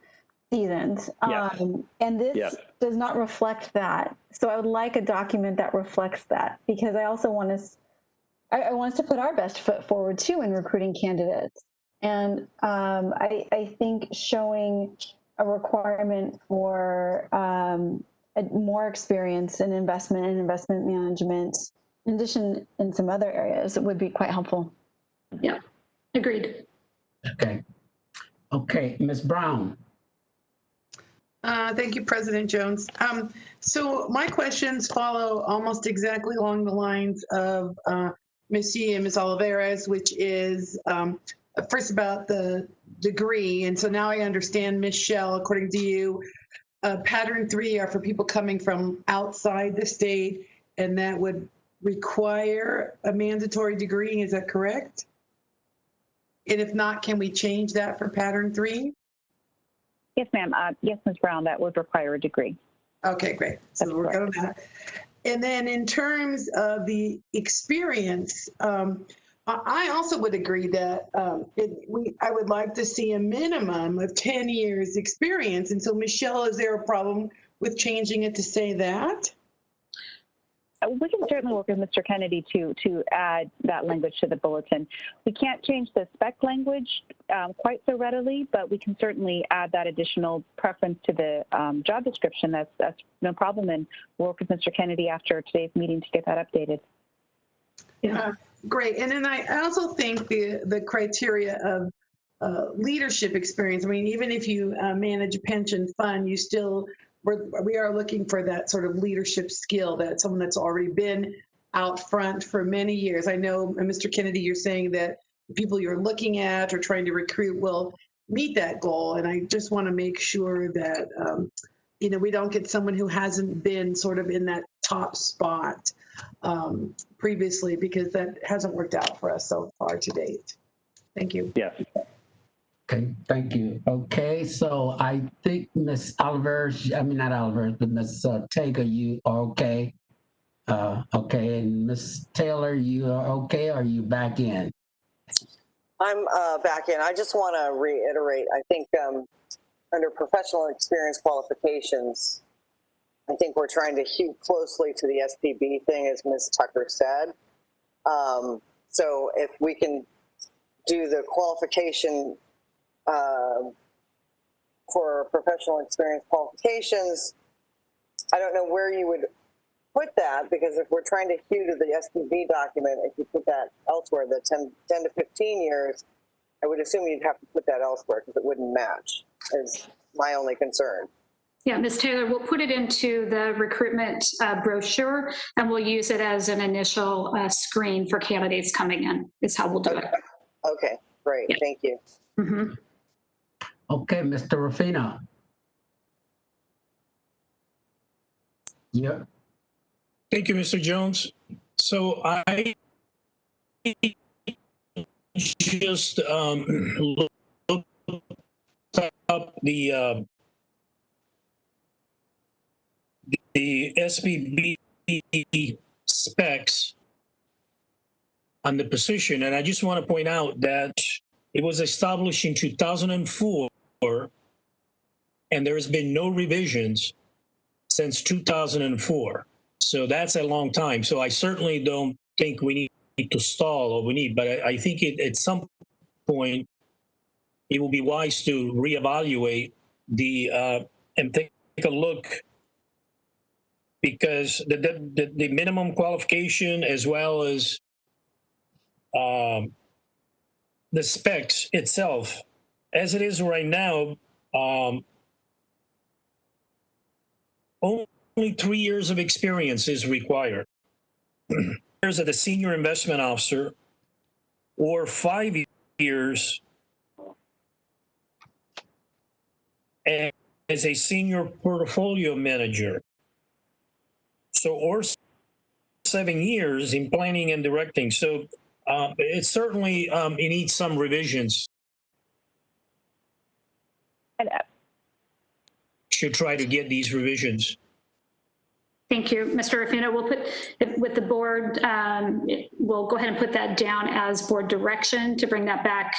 seasoned. Yes. And this does not reflect that. So I would like a document that reflects that, because I also want us, I want us to put our best foot forward too in recruiting candidates. And I think showing a requirement for more experience in investment and investment management, in addition in some other areas, it would be quite helpful. Yeah, agreed. Okay, Ms. Brown. Thank you, President Jones. So my questions follow almost exactly along the lines of Ms. Yee and Ms. Olivares, which is first about the degree. And so now I understand, Ms. Shell, according to you, pattern 3 are for people coming from outside the state, and that would require a mandatory degree. Is that correct? And if not, can we change that for pattern 3? Yes, ma'am. Yes, Ms. Brown, that would require a degree. Okay, great. So we're going to that. And then in terms of the experience, I also would agree that I would like to see a minimum of 10 years experience. And so, Michelle, is there a problem with changing it to say that? We can certainly work with Mr. Kennedy to add that language to the bulletin. We can't change the spec language quite so readily, but we can certainly add that additional preference to the job description. That's no problem, and we'll work with Mr. Kennedy after today's meeting to get that updated. Yeah, great. And then I also think the criteria of leadership experience. I mean, even if you manage a pension fund, you still we are looking for that sort of leadership skill, that someone that's already been out front for many years. I know, Mr. Kennedy, you're saying that the people you're looking at or trying to recruit will meet that goal. And I just want to make sure that, we don't get someone who hasn't been sort of in that top spot previously, because that hasn't worked out for us so far to date. Thank you. Yes. Okay, thank you. Okay, so I think Ms. Oliver, not Oliver, but Ms. Tager, you are okay. Okay, and Ms. Taylor, you are okay, or are you back in? I'm back in. I just want to reiterate, I think under professional experience qualifications, I think we're trying to hew closely to the SPB thing, as Ms. Tucker said. So if we can do the qualification for professional experience qualifications, I don't know where you would put that, because if we're trying to hew to the SPB document, if you put that elsewhere, the 10 to 15 years, I would assume you'd have to put that elsewhere because it wouldn't match, is my only concern. Yeah, Ms. Taylor, we'll put it into the recruitment brochure, and we'll use it as an initial screen for candidates coming in, is how we'll do it. Okay, great. Yeah. Thank you. Mm-hmm. Okay, Mr. Rufino. Yeah. Thank you, Mr. Jones. So I just looked up the SPB specs on the position, and I just want to point out that it was established in 2004 and there's been no revisions since 2004. So that's a long time. So I certainly don't think we need to stall or we need, but I think at some point it will be wise to reevaluate and take a look, because the minimum qualification as well as the specs itself, as it is right now, only 3 years of experience is required. Years as a senior investment officer, or 5 years as a senior portfolio manager. So, or 7 years in planning and directing. So it certainly it needs some revisions. Should try to get these revisions. Thank you, Mr. Ruffino. We'll put, with the board, we'll go ahead and put that down as board direction to bring that back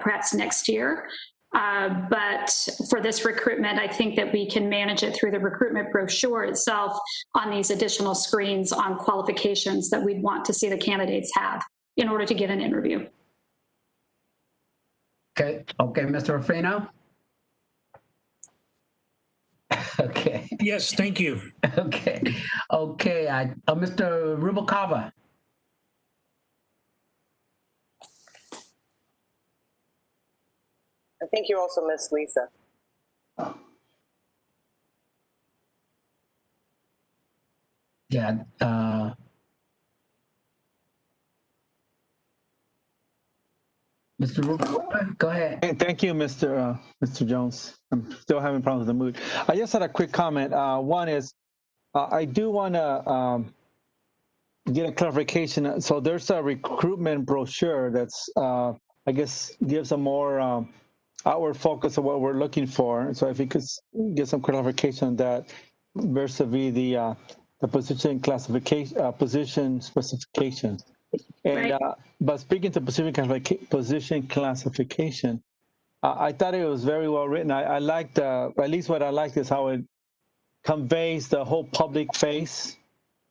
perhaps next year. But for this recruitment, I think that we can manage it through the recruitment brochure itself on these additional screens on qualifications that we'd want to see the candidates have in order to get an interview. Okay, Mr. Ruffino? Okay. Yes, thank you. Okay, Mr. Rubalcaba. I think you also missed Lisa. Yeah. Mr. Rubalcaba, go ahead. Hey, thank you, Mr. Jones. I'm still having problems with the mood. I just had a quick comment. One is, I do want to get a clarification. So there's a recruitment brochure that's, I guess, gives a more outward focus of what we're looking for. So if you could get some clarification on that vis-a-vis the position classification, position specification. And right. But speaking to position classification, I thought it was very well written. I liked, at least what I liked is how it conveys the whole public face.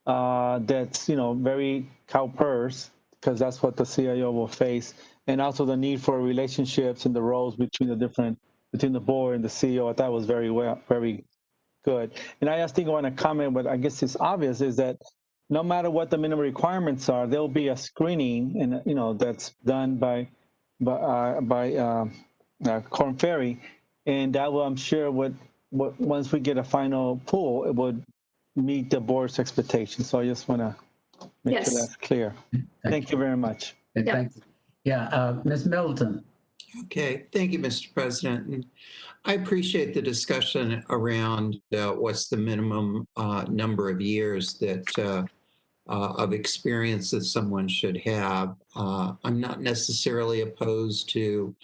That's very CalPERS, because that's what the CIO will face, and also the need for relationships and the roles between the board and the CEO. I thought was very good. And I just think I want to comment, but I guess it's obvious, is that no matter what the minimum requirements are, there'll be a screening, and that's done by Korn Ferry, and that will, I'm sure, once we get a final pool, it would meet the board's expectations. So I just want to make sure that's clear. Thank you very much. Thank you. Yeah, Ms. Middleton. Okay, thank you, Mr. President. And I appreciate the discussion around what's the minimum number of years that of experience that someone should have. I'm not necessarily opposed to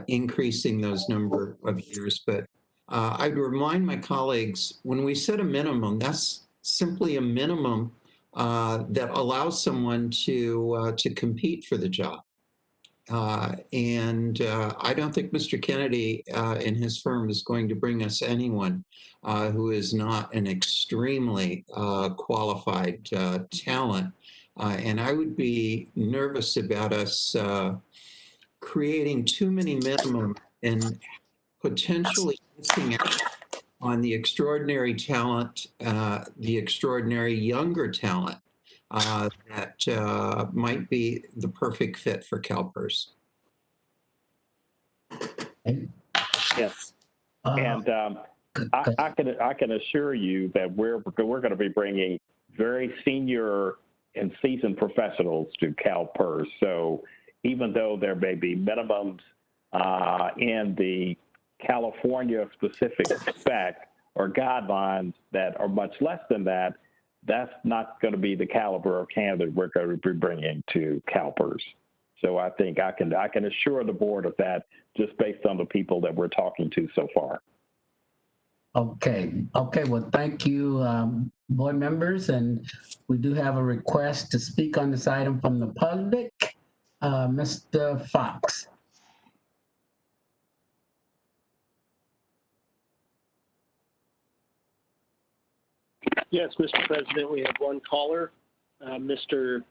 increasing those number of years, but I'd remind my colleagues, when we set a minimum, that's simply a minimum that allows someone to compete for the job. And I don't think Mr. Kennedy and his firm is going to bring us anyone who is not an extremely qualified talent. And I would be nervous about us creating too many minimum and potentially missing out on the extraordinary talent, the extraordinary younger talent that might be the perfect fit for CalPERS. Yes, and I can assure you that we're going to be bringing very senior and seasoned professionals to CalPERS. So even though there may be minimums in the California specific spec or guidelines that are much less than that, that's not going to be the caliber of candidate we're going to be bringing to CalPERS. So I think I can assure the board of that just based on the people that we're talking to so far. Okay. Well, thank you, board members, and we do have a request to speak on this item from the public. Mr. Fox. Yes, Mr. President, we have one caller, Dr.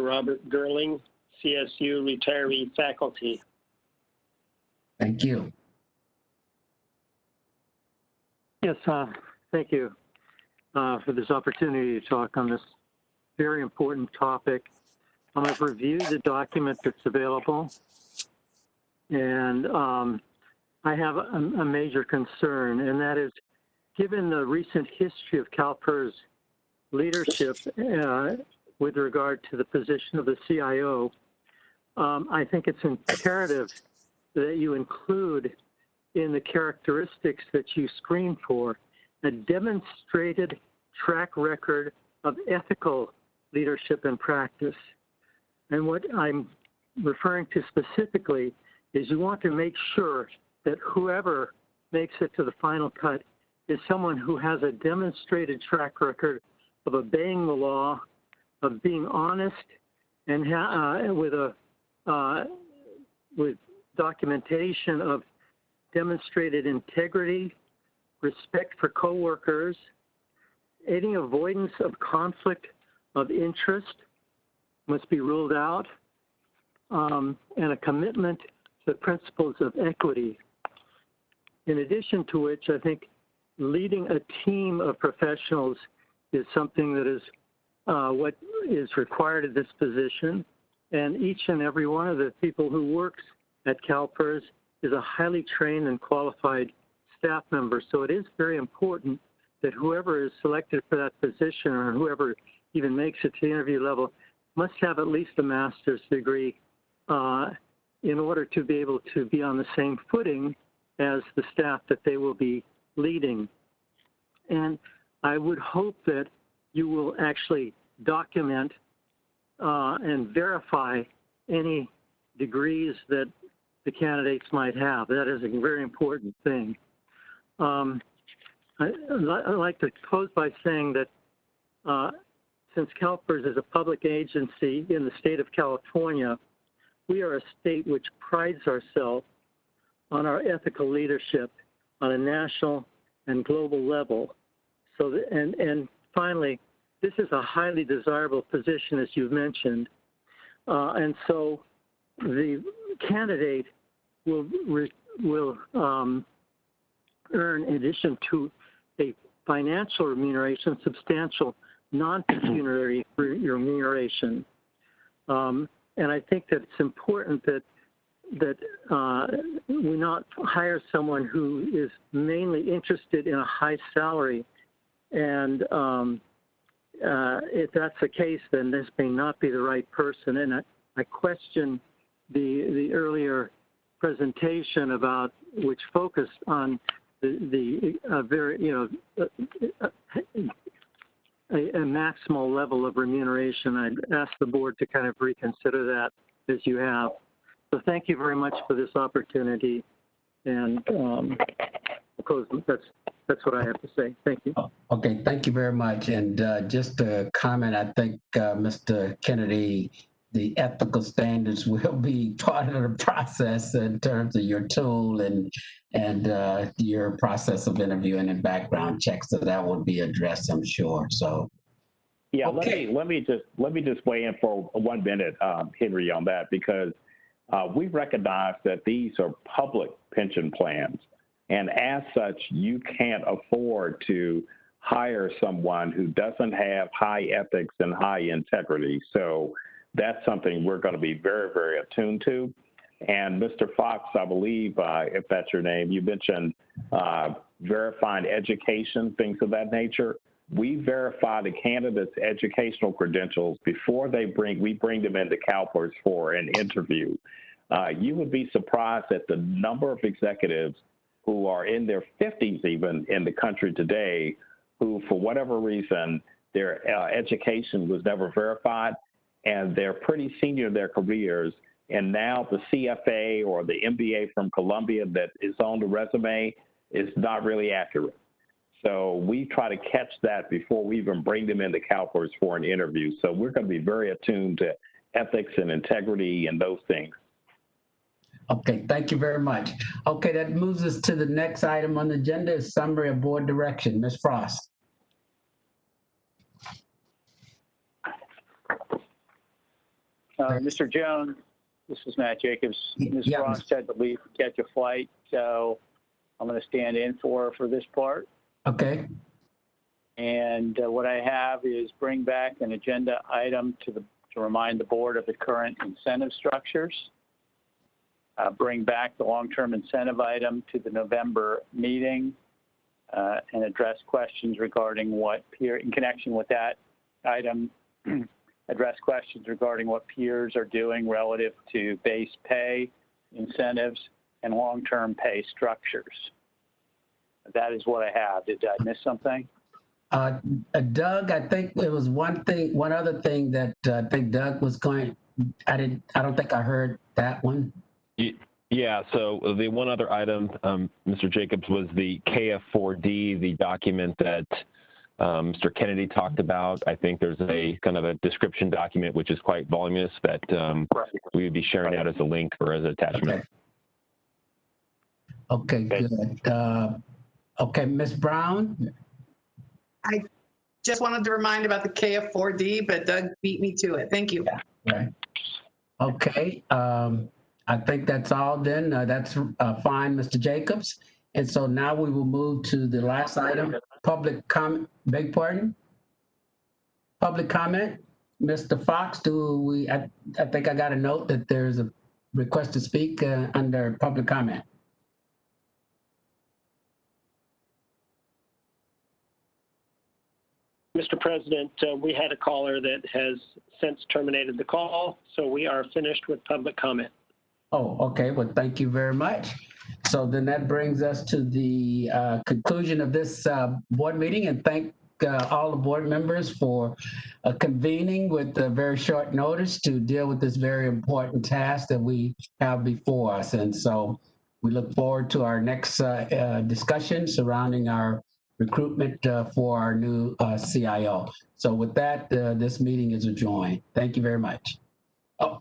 Robert Gerling, CSU retiree faculty. Thank you. Yes, thank you for this opportunity to talk on this very important topic. I've reviewed the document that's available, and I have a major concern, and that is, given the recent history of CalPERS leadership with regard to the position of the CIO, I think it's imperative that you include in the characteristics that you screen for a demonstrated track record of ethical leadership and practice. And what I'm referring to specifically is you want to make sure that whoever makes it to the final cut is someone who has a demonstrated track record of obeying the law, of being honest, and with documentation of demonstrated integrity, respect for coworkers, any avoidance of conflict of interest must be ruled out, and a commitment to the principles of equity. In addition to which, I think leading a team of professionals is something that is what is required of this position. And each and every one of the people who works at CalPERS is a highly trained and qualified staff member. So it is very important that whoever is selected for that position, or whoever even makes it to the interview level, must have at least a master's degree in order to be able to be on the same footing as the staff that they will be leading. And I would hope that you will actually document and verify any degrees that the candidates might have. That is a very important thing. I'd like to close by saying that since CalPERS is a public agency in the state of California, we are a state which prides ourselves on our ethical leadership on a national and global level. So, and finally, this is a highly desirable position, as you've mentioned. And so the candidate will earn, in addition to a financial remuneration, substantial non-pecuniary remuneration. And I think that it's important that we not hire someone who is mainly interested in a high salary. And if that's the case, then this may not be the right person. And I question the earlier presentation about which focused on the very, a maximal level of remuneration. I'd ask the board to kind of reconsider that as you have. So thank you very much for this opportunity. And that's what I have to say. Thank you. Okay, thank you very much. And just to comment, I think, Mr. Kennedy, the ethical standards will be part of the process in terms of your tool and your process of interviewing and background checks. So that will be addressed, I'm sure. So. Yeah, okay. let me just weigh in for 1 minute, Henry, on that, because we recognize that these are public pension plans. And as such, you can't afford to hire someone who doesn't have high ethics and high integrity. So that's something we're going to be very, very attuned to. And Mr. Fox, I believe, if that's your name, you mentioned verifying education, things of that nature. We verify the candidates' educational credentials before we bring them into CalPERS for an interview. You would be surprised at the number of executives who are in their 50s even in the country today, who for whatever reason, their education was never verified, and they're pretty senior in their careers. And now the CFA or the MBA from Columbia that is on the resume is not really accurate. So we try to catch that before we even bring them into CalPERS for an interview. So we're going to be very attuned to ethics and integrity and those things. Okay, thank you very much. Okay, that moves us to the next item on the agenda, is summary of board direction. Ms. Frost. Mr. Jones, this is Matt Jacobs. Ms. Ross had to leave to catch a flight, so I'm going to stand in for her for this part. Okay. And what I have is bring back an agenda item to remind the board of the current incentive structures. Bring back the long-term incentive item to the November meeting and address questions regarding in connection with that item, address questions regarding what peers are doing relative to base pay, incentives, and long-term pay structures. That is what I have. Did I miss something? Doug, I think there was one other thing that I think Doug was going, I don't think I heard that one. Yeah, so the one other item, Mr. Jacobs, was the KF4D, the document that Mr. Kennedy talked about. I think there's a kind of a description document which is quite voluminous that we would be sharing out as a link or as an attachment. Okay, good. Okay, Ms. Brown? I just wanted to remind about the KF4D, but Doug beat me to it. Thank you. Yeah, right. Okay, I think that's all then. That's fine, Mr. Jacobs. And so now we will move to the last item, public comment, beg pardon? Public comment. Mr. Fox, I think I got a note that there's a request to speak under public comment. Mr. President, we had a caller that has since terminated the call, so we are finished with public comment. Oh, okay. Well, thank you very much. So then that brings us to the conclusion of this board meeting, and thank all the board members for convening with a very short notice to deal with this very important task that we have before us. And so we look forward to our next discussion surrounding our recruitment for our new CIO. So with that, this meeting is adjourned. Thank you very much. Oh.